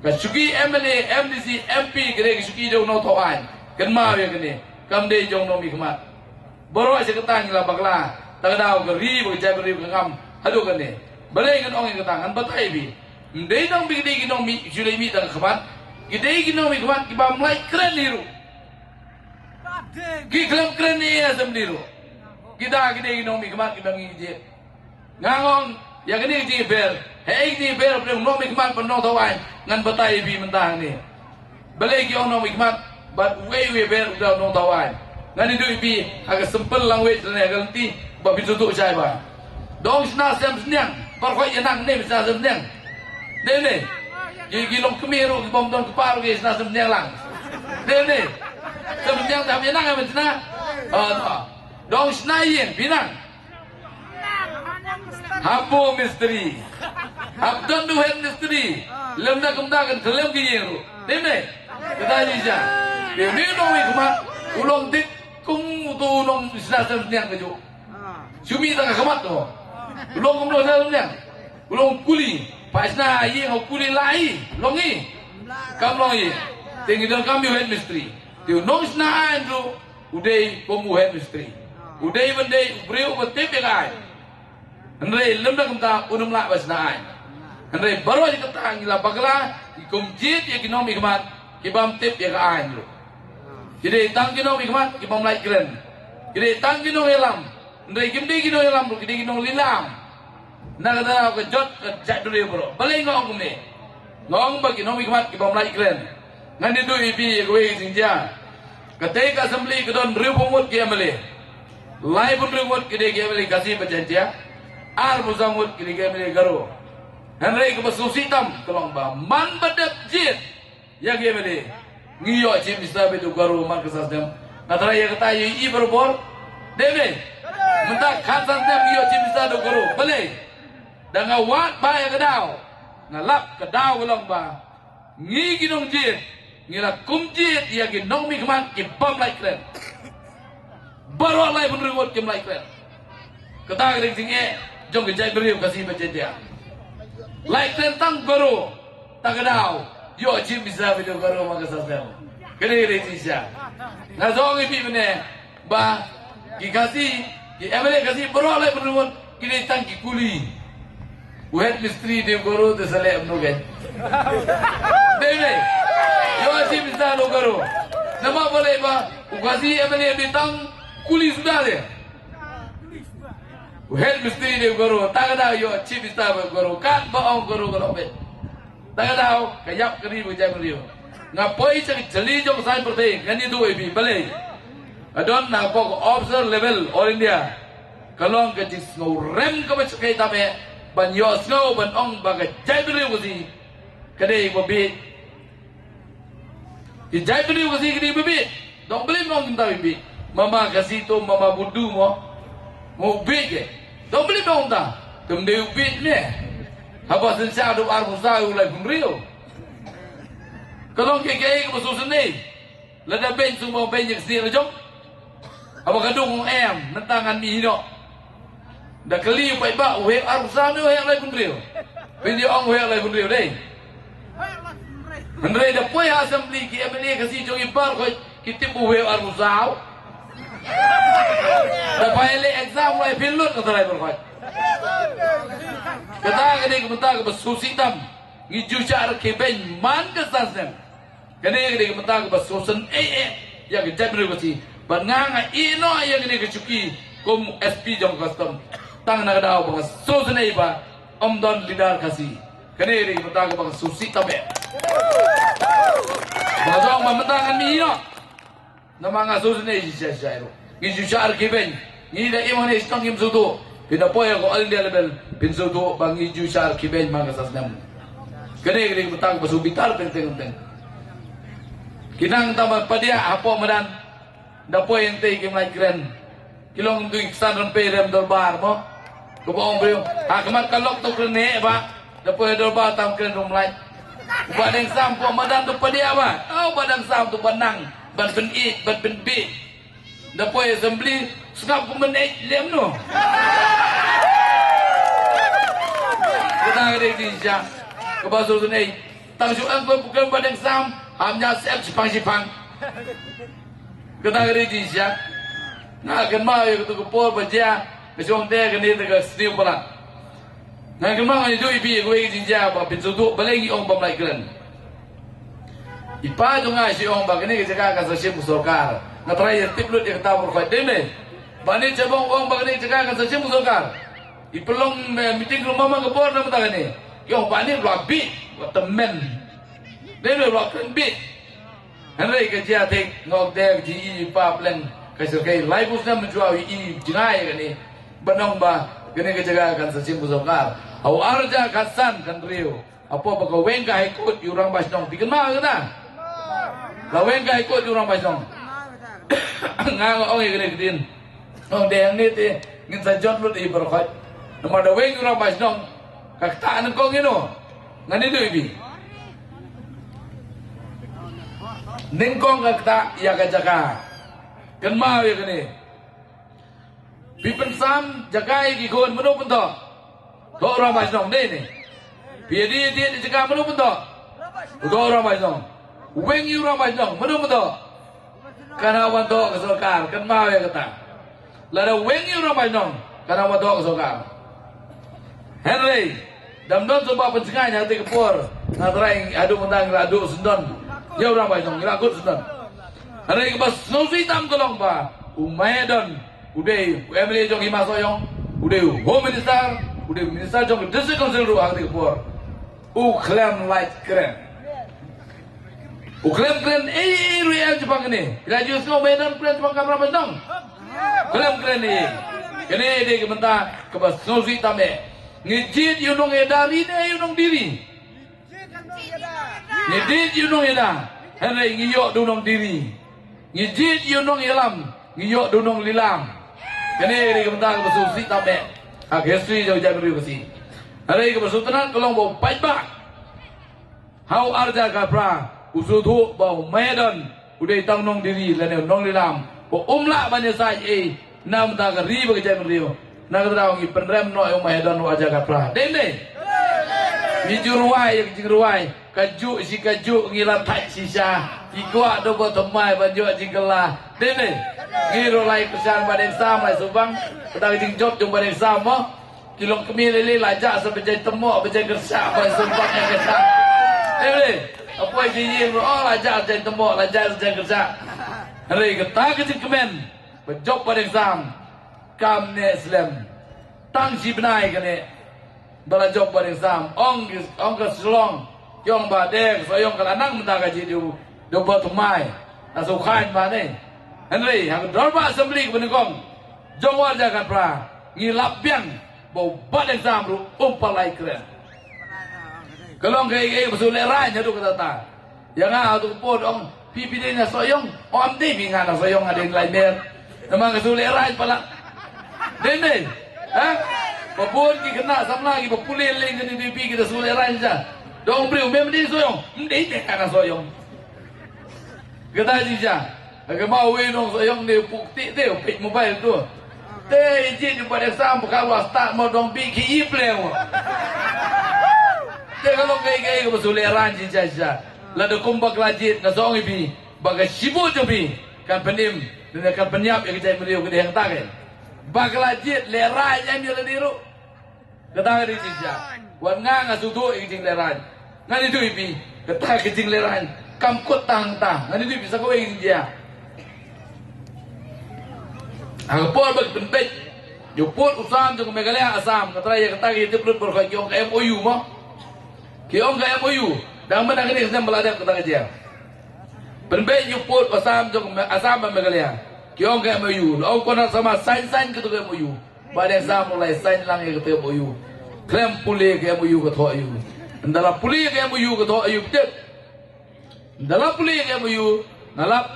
Ke syuki MLA, MDC, MP kadai ke syuki jong nong tau ai. Ken ma ya kene. Kam dei jong nomi kemat. Boroi seketang la bagala. Tak dau ke ri ke jabri ke ngam. Aduh kan ni, balai kan orang yang ketangan batai bi. Mendai dong bi kita gino mi, julai mi tang kapan, kita gino mi kapan, kita mulai keren niru. Kita keren ni asam niru. Kita gino mi kapan, kita ngiji. Ngangong, ya kini ngiji ber, hei ngiji ber, perlu mi kapan penuh tawain, ngan batai bi mentang ni. Balai kita orang mi kapan, but we ber udah nong tawain. Ngan itu bi, agak sempel langway dan agak nanti, babi tutup cai bah. Dong sena sem senyang, parkoi yenang ni sena sem senyang. Dene, gilong kemiru, bom don keparu ke sena sem senyang lang. Dene, sem senyang tak yenang apa sena? Dong sena yen, pinang. Hapo misteri, habdon duhen misteri, lemda kemdakan kelem kiyeru. Dene, kita aja. Dene dong ikumat, ulong dik kung tu nong sena sem senyang keju. Cumi tengah kemat tu. Ulong kumlo sa lumnya, ulong kuli, pas na ye ngau kuli lai, longi, kam longi, tinggi dalam kami head mystery, tiu nong sna andro, udai komu head mystery, udai bendai ubreu betep yang Henry lemda kumta unum la pas na Henry baru aja kata ngila bagla, ikum jit ya kinomi kemat, kibam tip ya ka andro, jadi tang kinomi kemat, kibam lai keren, jadi tang kinomi elam. Ndai gimde gino yalam bro, gide gino lilam. Na kata ke jot ke jak dulu bro. Balai ngong kumne. Ngong bagi nomi kemat ki bom lai kren. Ngan itu ipi kowe sinja. Kate ka assembly ke don riu pomut ki amale. Lai pun riu pomut gide ki amale kasih perjanjian. Ar buzamut gide ki amale garo. Henry ke basusi tam tolong ba man badap jit. Ya ki amale. Ngiyo cim bisa betu garo man kesas dem. Natara ya kata i berbor. Deme. Mentah khasan dem iyo cimisa do guru beli dengan wat bayar kedau ngalap kedau ulang ba ngi ginong jit ngira kum jit ia ginong mi keman ki bom lai kren baru lai pun reward kim lai kren kata gering singe jong ke jai beriu kasih berjaya lai kren tang guru tak kedau yo cimisa video guru maka sasem kene sisa ngazong ipi bene ba kikasih ki emele kasi bro lai penumon kini tangki kuli uhet mistri de goro de sale amno gen dene yo asi bisa lo goro nama boleh ba ukasi emele de tang kuli sudah de uhet mistri de goro tagada yo chi bisa ba goro kan ba ong goro goro be tagada kayap kari bu jai brio ngapoi cak jeli jong sai perte ngani do ebi bale adon na pok officer level all India kalong ke jis ngau rem ke baca kai tame ban yos ngau ban ong baga jai beri usi kadai babi di jai beri usi kadai babi dong beli mong kita babi mama kasih tu mama budu mau big dong beli mong ta tum deu big ne apa sensa do ar musa ulai kumrio kalong ke kai ke basu seni lada ben semua ben yang sini jom apa kadung em nentangan mi hino dah keli pai ba we arsa no yang lai kunrio video ong we lai kunrio dei Andre dah poi assembly ki MLA kasi jong ipar ko kitipu we arsa dah pai le exam lai pilut kata lai berkoi kata kene kementa ke besusi tam ngiju cara ke ben man ke sasen kene kementa ke besusen yang ke jabri kasi Bangang ino yang ini kecuki kum SP jong custom tang na daw bang so senai ba Don lidar kasih. Kene ri mata ka susi tabe. Bajong mamatang mi no. Namanga susi ne jisa jairo. Gisu syar kiben. Ni da imone istong im sudu. Pinapoy ko al level pin sudu bang iju syar kiben mga sasnam. Kene ri mata ka subitar penteng. Kinang tamat padia hapo madan. Dapoy ente kim like grand. Kilong tu iksan ron perem dorbar mo. Kubaong beliau, hakamat kalok tu kene ba, dapoy dorbar tam kene rumlai. Badang sam po madan tu padia ba, badang sam tu banang, ban pen it, ban pen bi. Dapoy assembly skap ku menek lem no. Kita ngeri di sya, kebasul tu nei, tang suan ko bukan badang sam, hamnya sep sipang. Kita ngeri di sya, nak kenal yang tu kepol baca. Kecuali dia kena dekat setiap pula. Nah, kemana itu ibi gue jinja apa pintu balegi orang pemulai keren. Ipa juga si orang bagini kerja kan sesi musolkar. Nah terakhir tiplut yang kita berkait dene. Bani cabang orang bagini kerja kan sesi musolkar. Ipelong meeting rumah mang kepor nama tak ni. Yang bani lebih temen. Dene lebih lebih. Henry kerja tek ngok dek ji ipa plan kasih kai live usna menjual i jinai kan ni. Benong ba kene kejaga kan sesi musolkar. Au arja kasan kan rio. Apa baka wengka ikut urang basnong dikenal kana. La wengka ikut urang basnong. Ngang ong kene kedin. Oh deng ni te ngin sa jot lut i berkhat. Nama da weng urang basnong kakta an ko ngino. Ngani do ibi. Ningkong kakta ya kajaga. Kan mau ya kene. Pipen sam jagai ki kon menu pun to. Ko orang basnong ni. Biar dia jaga menu pun to. Ko orang basnong. Weng yu orang basnong menu pun to. Kana wan to kesolkar kan mau ya kata. Lada weng yu orang basnong kana wan to kesolkar. Henry damdon coba pencengahnya hati kepor. Ngatrai adu mentang adu sendon. Ya orang basnong ngakut sendon. Henry kebas nusi tam kolong ba. Umaydon udah MLA jong Hima Soyong, udah Home Minister, udah Minister jong District Council ruang di Kepor. Klaim light keren. Klaim keren real Jepang ini. Graduate kau Medan keren Jepang kamera Bandung. Klaim keren ini. Kene dia kementar kebas nosi tame. Ngijit yunong edari ne yunong diri. Ngijit yunong eda. Henry ngiyok dunong diri. Ngijit yunong ilam. Ngiyok dunong lilam. Kene ini kementar kebesusi tabe. Hak history jauh jauh beri besi. Hari kebesutan kalau mau pajak. How arja kapra usudu bau Medan udah tangnong diri lene nong lilam. Bo umla banyak saya nam tak ribu kerja beri. Nak terang i penrem no yang Medan arja kapra. Dende. Mijuruai yang jingruai. Kaju si kaju ngilat tak sisa. Ikwa do botomai banjo jingkelah. Dende. Ngiro lai kesan badeng sam lai subang kita jing job jong badeng sam mo kilong kemi lele lajak sebejai temok bejai gersak bai sumpang yang gersak apa jing oh lajak bejai temok lajak bejai gersak hari kita kecil kemen bejob badeng sam kam ne islam tang si benai kene bala job badeng sam ong ke selong yong badeng soyong kelanang mentah gaji do bot mai asukan mana Henry, hang dorba assembly ke benengkong. Jong warja kan pra. Ngilap biang. Bau badeng samru. Umpalai keren. Kalau ngai besul lerai nyadu kata ta. Yang tu pun ong pipi dia soyong. Om di bingan soyong ada yang lain mer. Memang besul lerai pala. Dende. Babon ki kena sama lagi bapulin leng ni pipi kita besul lerai saja. Dong beri memang dia soyong. Ndi kana soyong. Kita aja. Agak mau winong sayang ni bukti dia pik mobile tu. Teh izin pada sam kalau start mau dong biki ipleng. Teh kalau gay ke besuleran jaja. Lalu kumbak lajit na song ibi bagai sibuk jobi kan penim dan kan penyap yang kita beliau ke yang taken. Bag lajit lerai yang dia diru. Ketang di jaja. Wan ngang asudu ijing leran. Ngan itu ibi ketang ijing leran. Kamkut tang. Ngan itu bisa kau ijing dia. Ang por bag penpet Juput usam jong Meghalaya Assam kata ya kata kita perlu berkait kiong ke MOU mo. Kiong ke MOU dan mana kini sedang belajar kata kerja. Penbej juput usam jong Assam dan Meghalaya. Kiong ke MOU. Lalu kau nak sama sign ke MOU. Pada Assam mulai sign lang ke MOU. Klaim pulih ke MOU ke MOU. Dalam pulih ke MOU ke MOU betul. Dalam pulih ke MOU nalap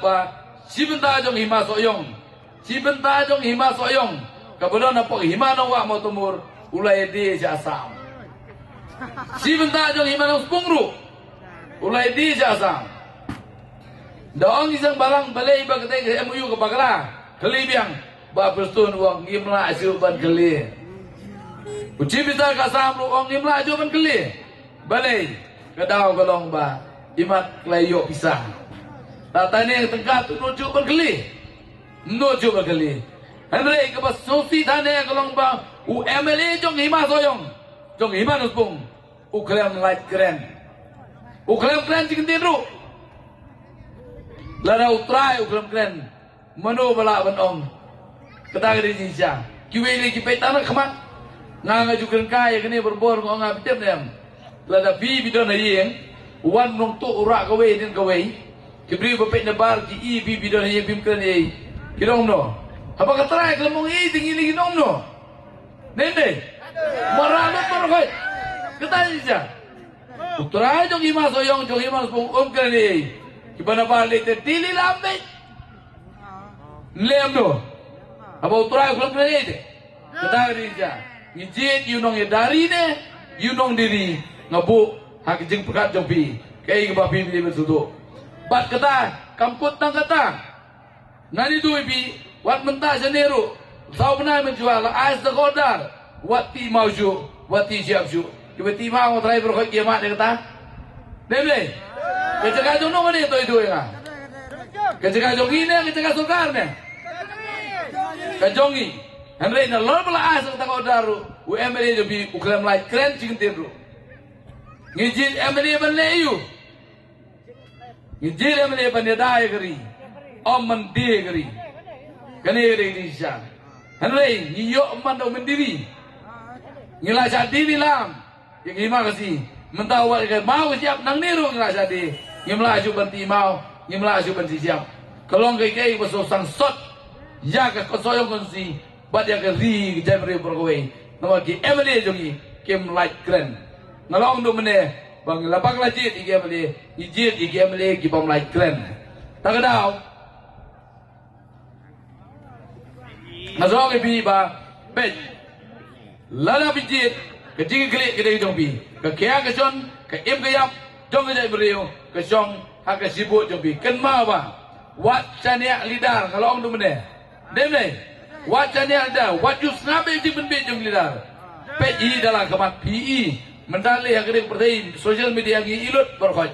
sibenta jong hima soyong. Sibenta jong hima soyong. Kemudian apa himano wa mau tumur ulai di Assam. Sibenta jong himano spungru ulai di Assam. Daong isang barang balai bagai ke MOU ke Bagla kelibiang ba perstun uang ngimla asyuban keli. Uci bisa ke Assam lu uang ngimla asyuban keli. Balai kedau kolong ba imat layo pisah. Tatanya yang tengah tu nuju berkeli. Nuju berkeli. Henry kepas sosi tanya kolong ba UMLA jong hima soyong. Jong hima nuspung. Uklem light keren. Uklem keren cikin tiru. Lada utrai uklem keren. Manu bala benong. Ketang di Indonesia. Kiwili kipay tanah kemat. Nga juga kaya kini berbor ngong abitip nem. Lada bi bidon hayeng. Wan nong tu urak kawe din kawe. Kibri bapet nabar ji bi bidon hayeng bim keren ye. Kidong no. Apa kata kalau mau tinggi lagi dong no? Nene, marahan berkait. Kita saja. Utara jong hima soyong jong hima sepung kali. Kibana balik tili lambe. Lem no. Apa utara belum kali itu? Kita saja. Ngijit yunong dari ne, yunong diri ngabu hak jeng pekat jong pi. Kayak kebapi beli bersudu. Bat kata kamput tang kata. Nani tu pi. Wat mentah Janeiro, tahu benar menjual ais dekodar. Wat ti mauju, wat ti siap ju. Tiba-tiba mau terakhir berkait kiamat dia kata. Demi, kecegah jono mana itu ya? Kecegah jongi ni, kecegah sulkar ni. Kejongi, Henry na lor bela ais dekodar. UMLA jadi uklam light keren cikin tiru. Ngijil MLA banleyu. Ngijil MLA banledai keri. Om mandi keri. Kani dari Indonesia. Henry, nyiyok mandau mendiri. Ngila jadi lam. Yang lima kasih. Mentau awak mau siap nang niru ngila jadi. Ngimla aju banti mau. Ngimla aju banti siap. Kalau ngai pasal sang sot. Ya ke kosoyong konsi. Bad ya ke ri jamri berkawai. Nama ki MLA jongi. Kim light keren. Ngalong do mene. Bang lapang lajit iki MLA. Ijit iki MLA ki bang light keren. Tak kedau. Nazong ibi ba pet lala bijit kecing kelik kedai jong pi kekia keson ke im kayap jong kedai beriu kesong hak kesibut jong pi ken ma ba wat chania lidar kalau ong du mene dem nei wat chania lidar wat jus ngabe jing ben jong lidar pet i dalam kemat pi mendali hak kedai pertai social media gi ilut berkhot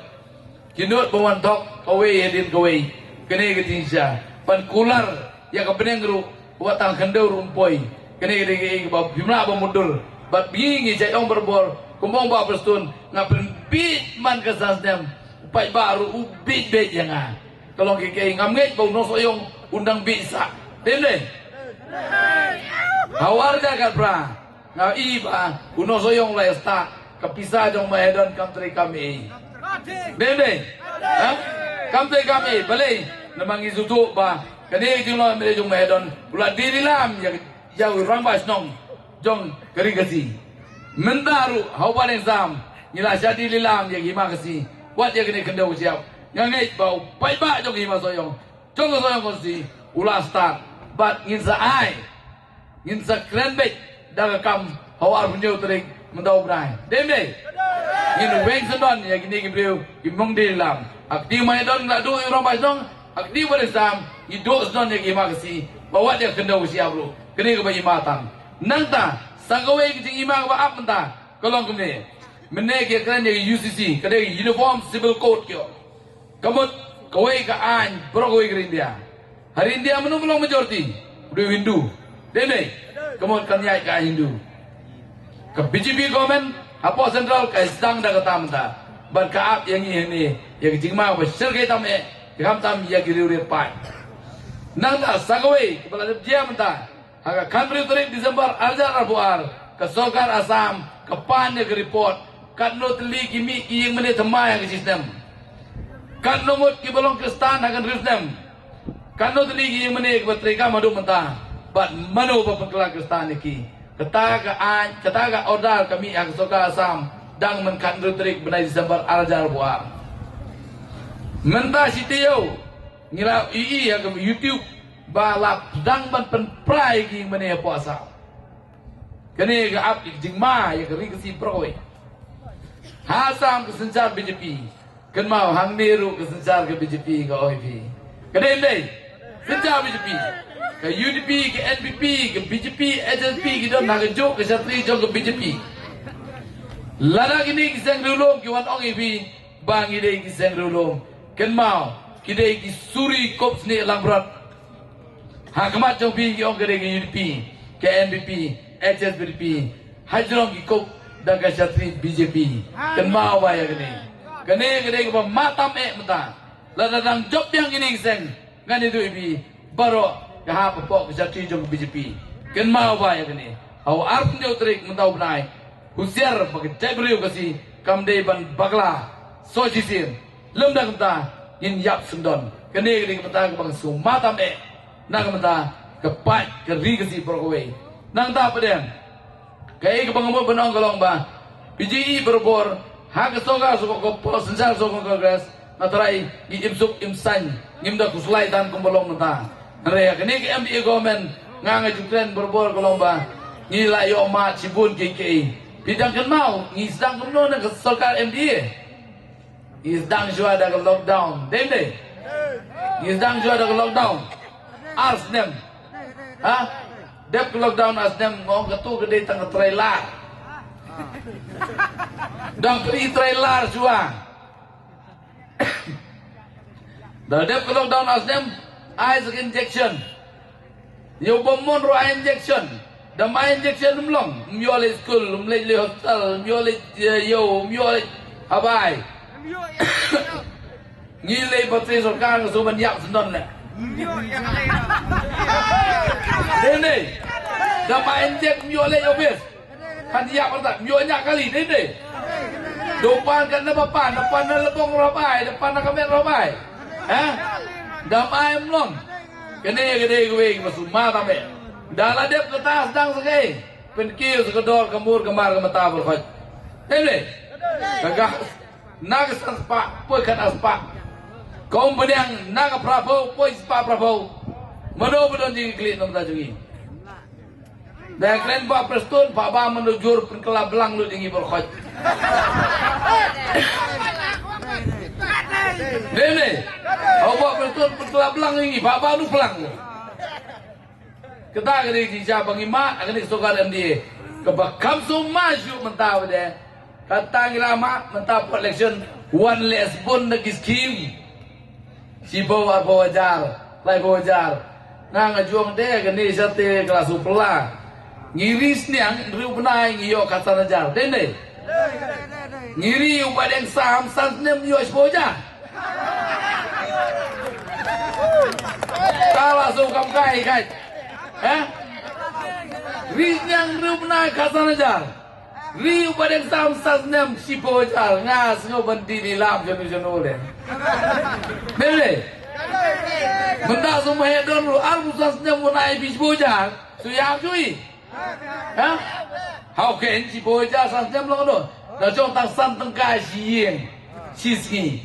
kinut bawan tok kawe hedin kawe kene ketinsa pan kular ya kebeneng ru buat tang kendau rumpoi kene kene bab bimla ba mundur bat bingi jai ong berbor kumbong ba perstun ngapen bit man kesasdem upai baru ubit bet yang kalau keke ngamget bau no soyong undang bisa dene hawarga kat pra ngau iba uno soyong la sta kepisah jong mahedon country kami dene ha country kami balai namangi zutu ba kani jing lo mele jong mahedon pula diri lam yang jauh rambas nong jong kerigasi mentaru hawan exam nyila jadi lilam yang hima kasi wat yang kini kendau siap ngangai bau pai ba jong hima soyong konsi ulah start bat ngin sa ai ngin sa kren bet daga kam hawar punyo terik mentau brai dem dei ngin weng sedon yang kini kibreu kimong diri lam akti mahedon la du rambas nong akti wan exam hidup sedon yang hima kasi bawa dia kendau siap lu kini ke bayi matang nangta sanggawe kecing ima ke apa mentah kolong kemne mene ke keren yang UCC kadang uniform civil code kyo kamut kawe ka an pro kawe ke India hari India menu belum majority udah Hindu dene kamut kanyai ka Hindu ke BJP government apa central ka sedang dah kata mentah ban kaap yang ini yang kecing ima ke sergai tam ya kiri pai nangta sanggawe kepala dia mentah Haga country tarik Disember Aljar Arbuar ke Sokar Asam ke Pan ke report kat no teli kimi yang menit temai ke sistem kat nomut ki belong ke stan akan sistem kat no teli yang menit ke Trika Madu mentah bat mano pepekla ke stan iki kata order kami yang Sokar Asam dang men country tarik benai Disember Aljar Arbuar mentah sitio ngira ii yang YouTube balap dang ban penprai ki meneh puasa kene ga ap jing ma ya keri kesi proi hasam ke senjar BJP kan mau hang neru ke senjar ke BJP ke OIP kene ndai senjar BJP ke UDP ke NPP ke BJP SSP ke don nak jok ke satri jok ke BJP lada kini kisang dulung ki wan ong IP bang ide kisang dulung kan mau kide ki suri kops ni lambrat Hakamat jong pi ki ong kede ki UDP, ke NPP, HSBDP, hajrong ki kok dan ke syatri BJP. Ken mau ya kene ke matam mata. La dang job yang kini seng ngan itu ibi baru ke ha pok ke syatri jong BJP. Ken mau ya kene. Au arp ni utrik mentau benai. Husiar pakai tebriu kasi kamdei ban bagla so jisir. Lem dah kata in yap sundon. Kene ke mata ke bang su matam nang mata kepat keri kesi perkawai nang tak apa dia kaya ke pengemuk benong kolong ba PGI berbor hak soga suka kopol sensar suka kongres natarai di imsuk imsan ngimda kuslai tan kumbolong mata nare kene ke MDA government nganga jukren berbor kolong ba ngila yo ma cibun KKI bidang kan mau ngisdang kuno nang kesolkar MDA ngisdang jua ada lockdown dende ngisdang jua ada lockdown Arsnem, dep lockdown Arsnem ngong ketu gede tengah trailer, dang beri trailer jua. Dah dep lockdown Arsnem, eye injection, yo bomon ro injection, dah eye injection belum, miole school, miole hospital, miole miole abai, ngilai bateri sorkar kesuban yak sendon le. Ini dah main cek miole obes kan dia pertak mionya kali ini depan kan depan lebong robai depan kamera robai dah main belum gede gue masuk mata me dah ladep ke tas dang segai penkil sekedor kemur kemar kemata berkhot ini gagah nagas aspak pekan aspak kaum pedang naga Prabowo, pois pa Prabowo, mana bedon jing klik nom tajungi. Dah kalian pak Preston, pak Ba menujur penkelab belang lu dingi berkhot. Dene, pak Preston penkelab belang dingi, pak Ba lu pelang. Kita kena dijawab pengimak, kena sokar MDA. Kebakam maju mentah deh. Kata ngilama mentah election one less bond lagi scheme. Si bawa wajar, lai wajar. Nang ajuang deh kini sate kelas upela. Ngiris ni ang riu benai ngiyo kata najar. Dene. Ngiri upadeng saham santem ngiyo ispoja. Kalah sukam kai. Ris ni ang riu benai kata najar. Riu padeng saham santem si pojar. Ngas ngobanti ni lam jenu le. Bele, benda semua hedon lu, arbusasnya mulai bis bojang, suyang cuy, Hau ken si boja sasnya belum tu, dah jom tak santengkai sieng, sisi,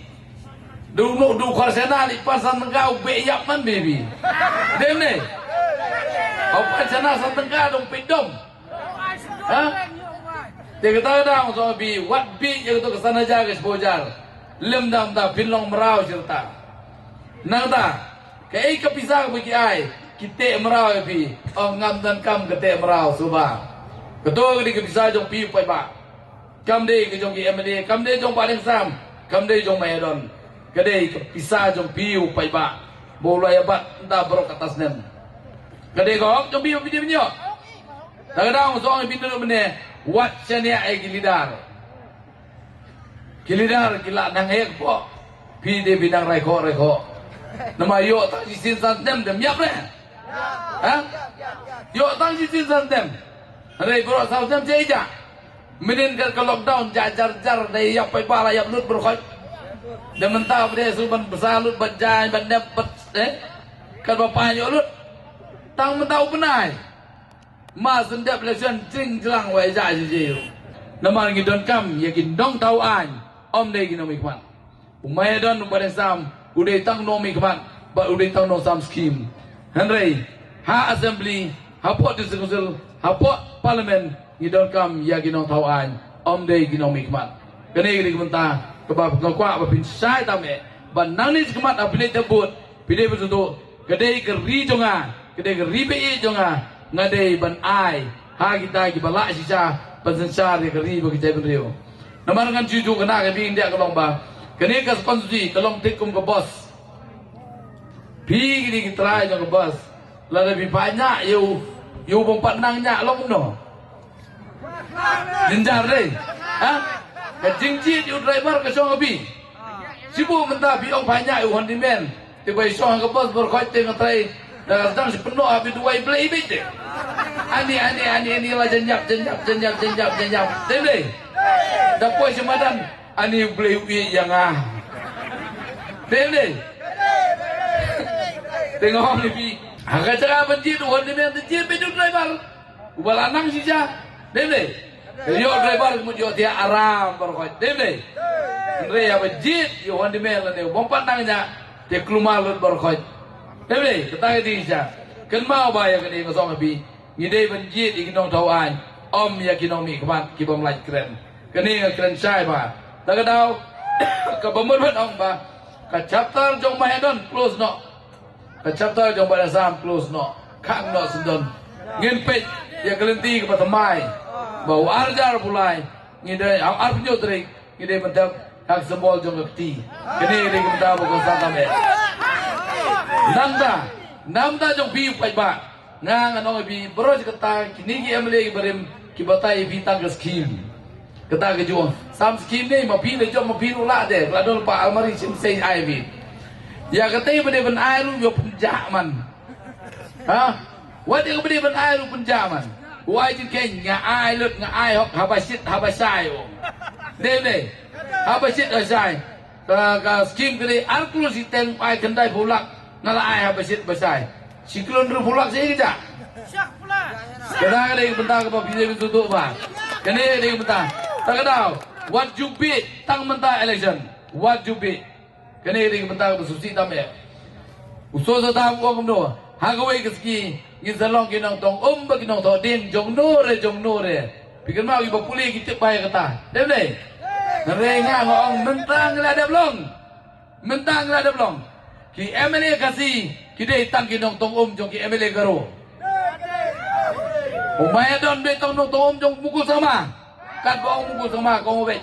du korsena lipas santengkai ubeyap man baby, dene, hau pasana santengkai dong pidom, dia kata dah so bi, what bi, dia kata kesana jaga si bojar. Lem dam da pinlong merau cerita. Nang da, kei kepisah bagi ai, kita merau pi, ngam dan kam kita merau subah. Ketua di kepisah jong pi pai ba. Kam dei ke jong MD, kam dei jong paling sam, kam dei jong Maedon. Kedai kepisah jong pi pai ba. Bola ya ba da brok atas nem. Kedai kok jong pi pi nyo. Kadang so ang pintu bene, wat chania ai gilidar. Kilidar kila nang hek po, pide bidang reko. Nama yo tak isin santem dem yap le, Yo tang si season tem. Hari bro sao tem ceja. Minin ke lockdown jajar dari yang pai bala yang lut berkhoi. Dan mentah pada suban bersalut berjai berdapat kan bapak yo lut. Tang mentah benai. Mas ndap election tring jelang wai ja je. Nama ngi don kam yakin dong tau an. Om dei gi nomi kman. Umay don pada sam udai tang nomi kman. Ba udai tang no sam scheme. Henry ha assembly ha pot council ha pot parliament ngi don kam yakin dong tau an. Om dei gi nomi kman. Kene gi mentah kebab ngakwa ba pin sai tame. Ban nang ni kman apile tebut. Pide betutu kedai ke ri jonga. Kedai ke ri be jonga. Ngadai ban ai ha kita ki bala sisa pensensyar ke ri bagi cai benrio nama dengan juju kena ke bing dia kelong ba kene ka sponsi kelong tikum ke bos pi gini kita jong ke bos la lebih banyak you bompat nangnya long no jenjar deh ha ke jingji you driver ke song bi sibu mentah bi ong banyak you handyman tiba song ke bos berkhoi tengah trai dah sedang sepenuh habis dua play bit. Ani lah jenjap. Deh. Dah puas semadan. Ani play wi yang ah. Deh. Tengok ni pi. Agak cara benci tu orang dia benci pedu driver. Ubal anang sisa. Deh. Yo driver kemudian dia aram berkoi. Deh. Andre ya benci yo orang dia lah dia. Bompat nangnya dia keluar lut berkoi. Deh, kata dia kan mau bayar ke dia kosong api. Ngidai benjit ikinong tauan. Om ya kinomi kemat kibam laj keren. Kini keren syai ba. Tak tahu ke pembunuhan ong ba. Ke chapter jong mahedon close no. Ke chapter jong pada sam close no. Kang no sendon. Ngin pej ya kelenti ke patamai. Bau arjar pulai. Ngidai ar penyo trik. Ngidai mentap hak sembol jong keti. Kini ngidai mentap bukan santam Namda jong bi pai ba ngang anong bi bro kata kini gi emle barim ki batai bi tang scheme kata ke jo sam scheme ni ma bi le jo ma bi ula de la dol pa almari sim sei ai bi ya kata bade ban ai ru yo penja man ha wa de bade ban ai ru penja man wa ji ken nga ai lut nga ai hok habasai o de habasit asai ka scheme ke arklus iten ai kendai bulak nala ai habasit basai siklon ru pulak sei kita syak pula kadang ada bentar ke bini tutup ba kene ada bentar tak tahu what you be tang mentah election what you be kene ada bentar ke susi tame uso so tam ko kumno hagawai keski ngin salong kinong tong ba kinong to din jong nore pikir mau ibu puli kita pai kata deh renga ngong mentang la deblong ki MLA kasi kidai tang kinong tong jong ki MLA garo. Umaya don be tong tong jong mukul sama. Kan ba mukul sama ko be.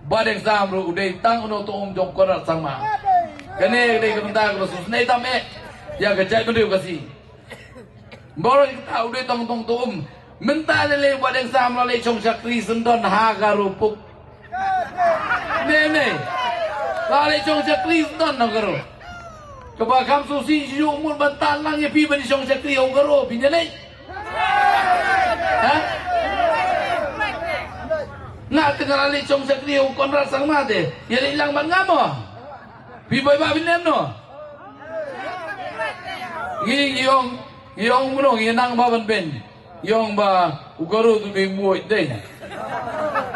Badeng sam ru udai tang no tong jong korat sama. Kene dei kementa ko sus nei tame. Ya gajai bendu kasi. Boro kita udai tong menta le badeng sam le chong sakri sendon ha garupuk. Ne. Lale chong sakri sendon no garo. Coba kam susi si umur bantalang ya pi bani song sakri o garo pinjale. Ha? Nga tengah ali song sakri o konrat sang mate. Ya ilang ban ngamo. Pi boy ba binem no. Yong muno nang ba ban ben. Yong ba u garo tu be muoi dei.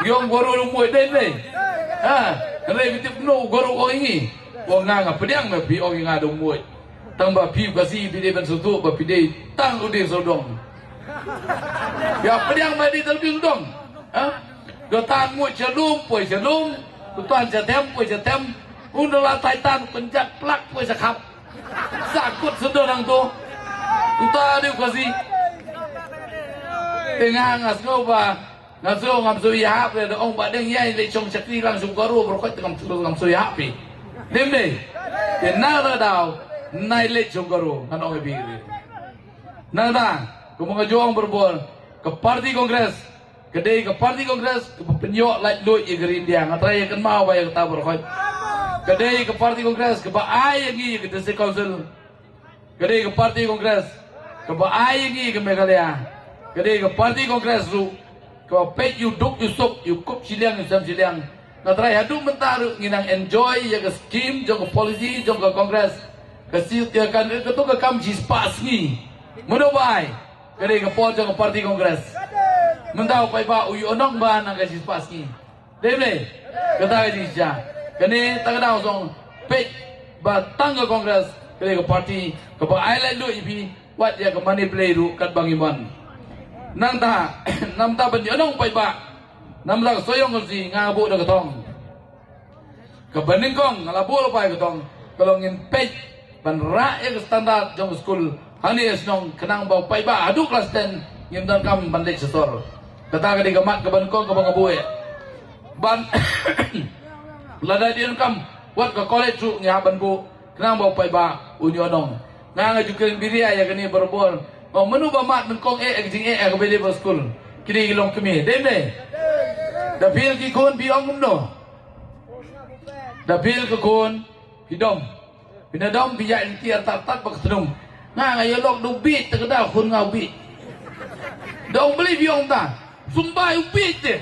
Yong garo lu muoi dei. Ha? Re bitip no garo o ingi. Wong nga pedang me pi ong nga dong muoi. Tang ba pi kasi pi de ban sutu ba pi de tang ude sodong. Ya pedang ma di terbi sodong. Ha? Do tan muoi chelum poi chelum, do tan cetem poi cetem, undola taitan penjak plak poi sakap. Sakut sodong tu. Uta de kasi. Tengah ngasgo ba ngaso ngamso ya pe ong ba deng yai le chong sakri langsung garo berkot ngam ngamso ya pe. Demi, kenara daw, nailit yung garo, anong ibigay. Nada, kung mga juang berbol, ke parti kongres, kedai ke parti kongres, ke penyok like loy igarin dia, ngatray kan mau bayar tabur koy. Kedai ke parti kongres, ke ba ay yang iya ke district council. Kedai ke parti kongres, ke ba ai ngi ke Meghalaya ke de ke parti kongres ru ke pet you duk you sok you kup siliang you sam siliang na try hadu mentaru nginang enjoy ya ke scheme jong ke policy jong ke kongres ke sil ya kan ke tu ke kam jis pas ni monobai ke de ke pol jong ke parti kongres mentau pai ba uyu onong ba nang ke jis pas ni dele kata ke dia kene takadau song pet ba tang ke kongres ke de ke parti ke ba island lu ibi wat ya ke mani play ru kat bangiman nang ta nam ta ban onong pai ba nam la soyong si nga bu da katong ka baning kong ngala bu lo pai katong kalong in page ban ra e standard jong school hani es nong kenang bau pai ba adu kelas 10 yin dan kam ban lek sesor kata ka di gamat ka ban kong ka bang bu e ban lada di kam wat ka college su nya ban bu kenang bau pai ba unyo nong nga nga jukin biria ya kani berbol oh menu ba mat men kong e jing e ka bele school kiri ilong kemi deme dapil ki kun bi ong no dapil ki kun hidom pinadom biya intiar tat bak senum nga yolok du bit tegada kun ngau bit dong beli bi ong ta sumbai ubit de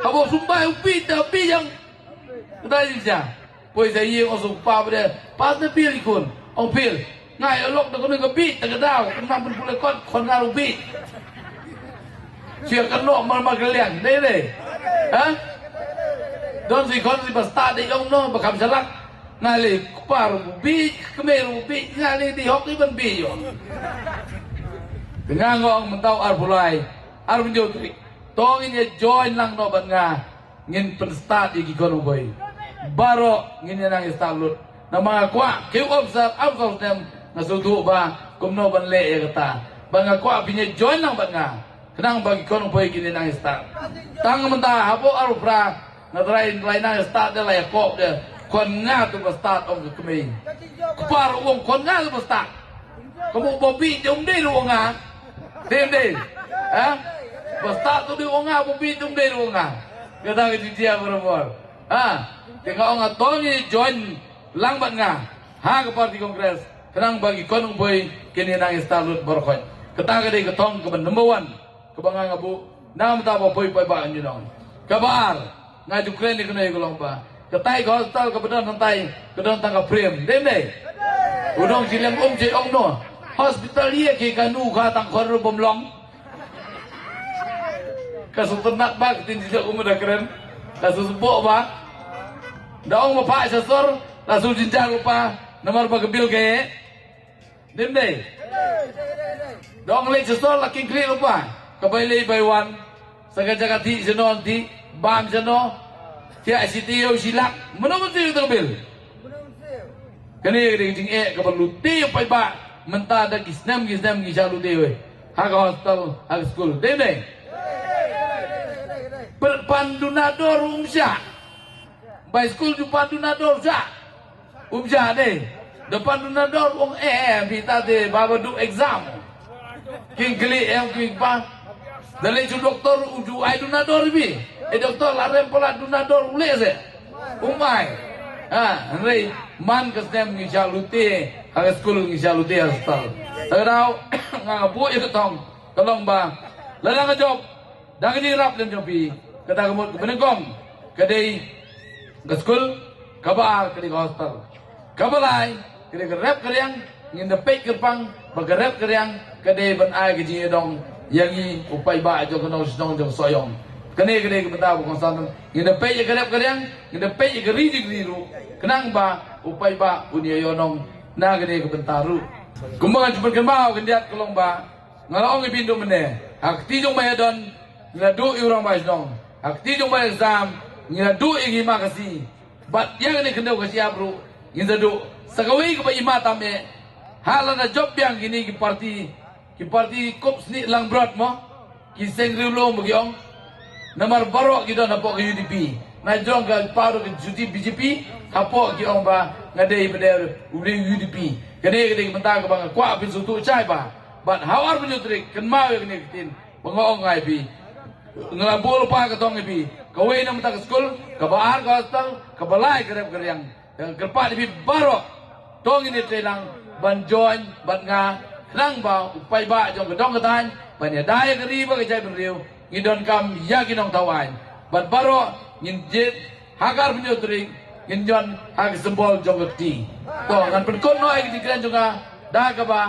abo sumbai ubit tapi yang kedai dia poi saya ye ong sumpa pada pas de pil kun ong pil nga yolok de kun bit tegada kenam pun pulai kon ngau bit Siya kano magalian, dede, ha? Don si kon si basta de yung no bakam salak ngali kupar bi kemeru bi ngali di hok iban bi yo. Dengan ngong mentau arbulai, arbunjotri. Tong ini join lang no ban nga ngin penstart di kon boy. Baro ngin nang istalut. Na mga kwa kiu observe them nasudu ba kumno ban le kata. Banga kwa binya join lang ban nga. Kenang bagi kono boy gini nang start. Tang mentah hapo arupra na try nang start de la yakop de kon nga tu start of the kemi. Kupar wong kon nga tu start. Kamu bobi jom de lu nga. Dem. Ha? Start tu di wong nga bobi jom de lu nga. Kata ke dia berbual. Ha? Tengok nga tong join lang bat nga. Ha ke parti kongres. Kenang bagi kono boy gini nang start berkhot. Kata ke tong ke number 1. Kebangang abu, nama tapa poi ba anju nong. Kabar, ngaju keren ikut naik golong ba. Ketai ke hostel kebetulan nantai, kebetulan tangga frame, dende. Udong silang je ong no. Hospital ye ke kanu ka tang koru bomlong. Kasus ternak ba ketin sisa umuda keren. Kasus bo ba. Daong mapak sesor, lasu jinjang lupa nomor ba kebil ke. Dende. Daong lek sesor laki klik lupa. Kabailay baywan sa kajakati sinon ti bam sino ti ICTO silak menamun siyo terbil kani ting kabaluti yung paiba menta da gisnam gisaluti we haka hostel haka school dene pandunador umsya by school ju pandunador sa umsya de depan pandunador ong kita de babadu exam king kli king pa Dalai ju doktor uju ai donador bi. Doktor larem pola donador ule se. Umai. Ha, rei man kasnem ngi jalute, ha school ngi jalute hostel. Tarau ngabu itu tong. Tolong ba. Lalang job. Dang ni rap dan jobi. Kata kemut benengkong. Kadai ke school kabar ke hostel. Kabalai ke rap keriang ngin de pek kerpang bagarap keriang kadai ban ai ke ji dong. Yang upai ba jo kono snong jo soyong kene ke beta bu konsan ina pe ye garap kalian ina pe ye geri ru kenang ba upai ba unia yonong na kene ke bentaru kumbangan jumpa kemau kendiat kolong ba ngalaong ibindu mene hak ti jong mayadon ngila du urang ba snong hak ti jong ba exam ngila du igi makasi bat yang ne kendau kasi abru ngila du sagawi ke ba imata me halana job yang gini ki parti kop sni lang brot mo ki sengriulo mo gyong namar barok gitu napok ke UDP na jong ga paru ke BJP kapok gyong ba ngadei beder UDP kene mentang ke bang kwa bin sutu chai ba but hawar penyutrik ken mau kene kitin bangong ngai bi ngelabul pa ka tong bi kawe nam ta school ka baar ka hostel ka balai kerep keryang kerpa di barok tong ini telang ban join ban nga nang ba pai ba jong kedong ketan ban ya dai ke ri ba ke jai riu ngidon kam ya kinong tawan ban baro ngin jet hagar penyutring ngin jon hag sembol jong ti to ngan perkon no ai di kran juga da ka ba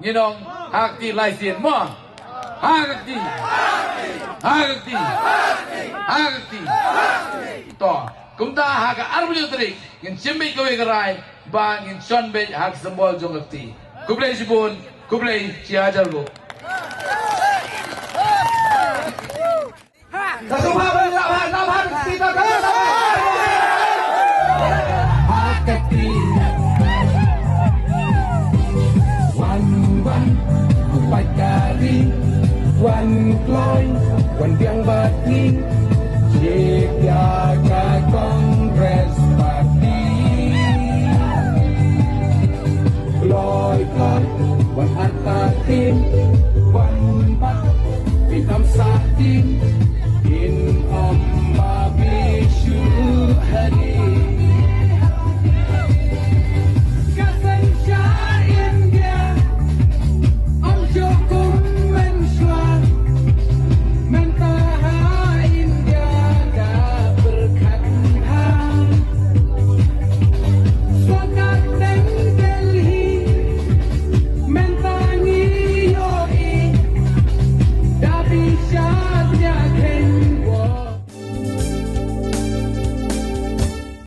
nginong hak ti lai sin mo hak ti to chúng ta hak ar penyutring ngin simbi ko gerai ba ngin son be hak sembol jong ti kublai sibun kublai siajar lo Kasumabay laban kita Hakati Wan Kupai kari Wan kloy Wan biang bati Jek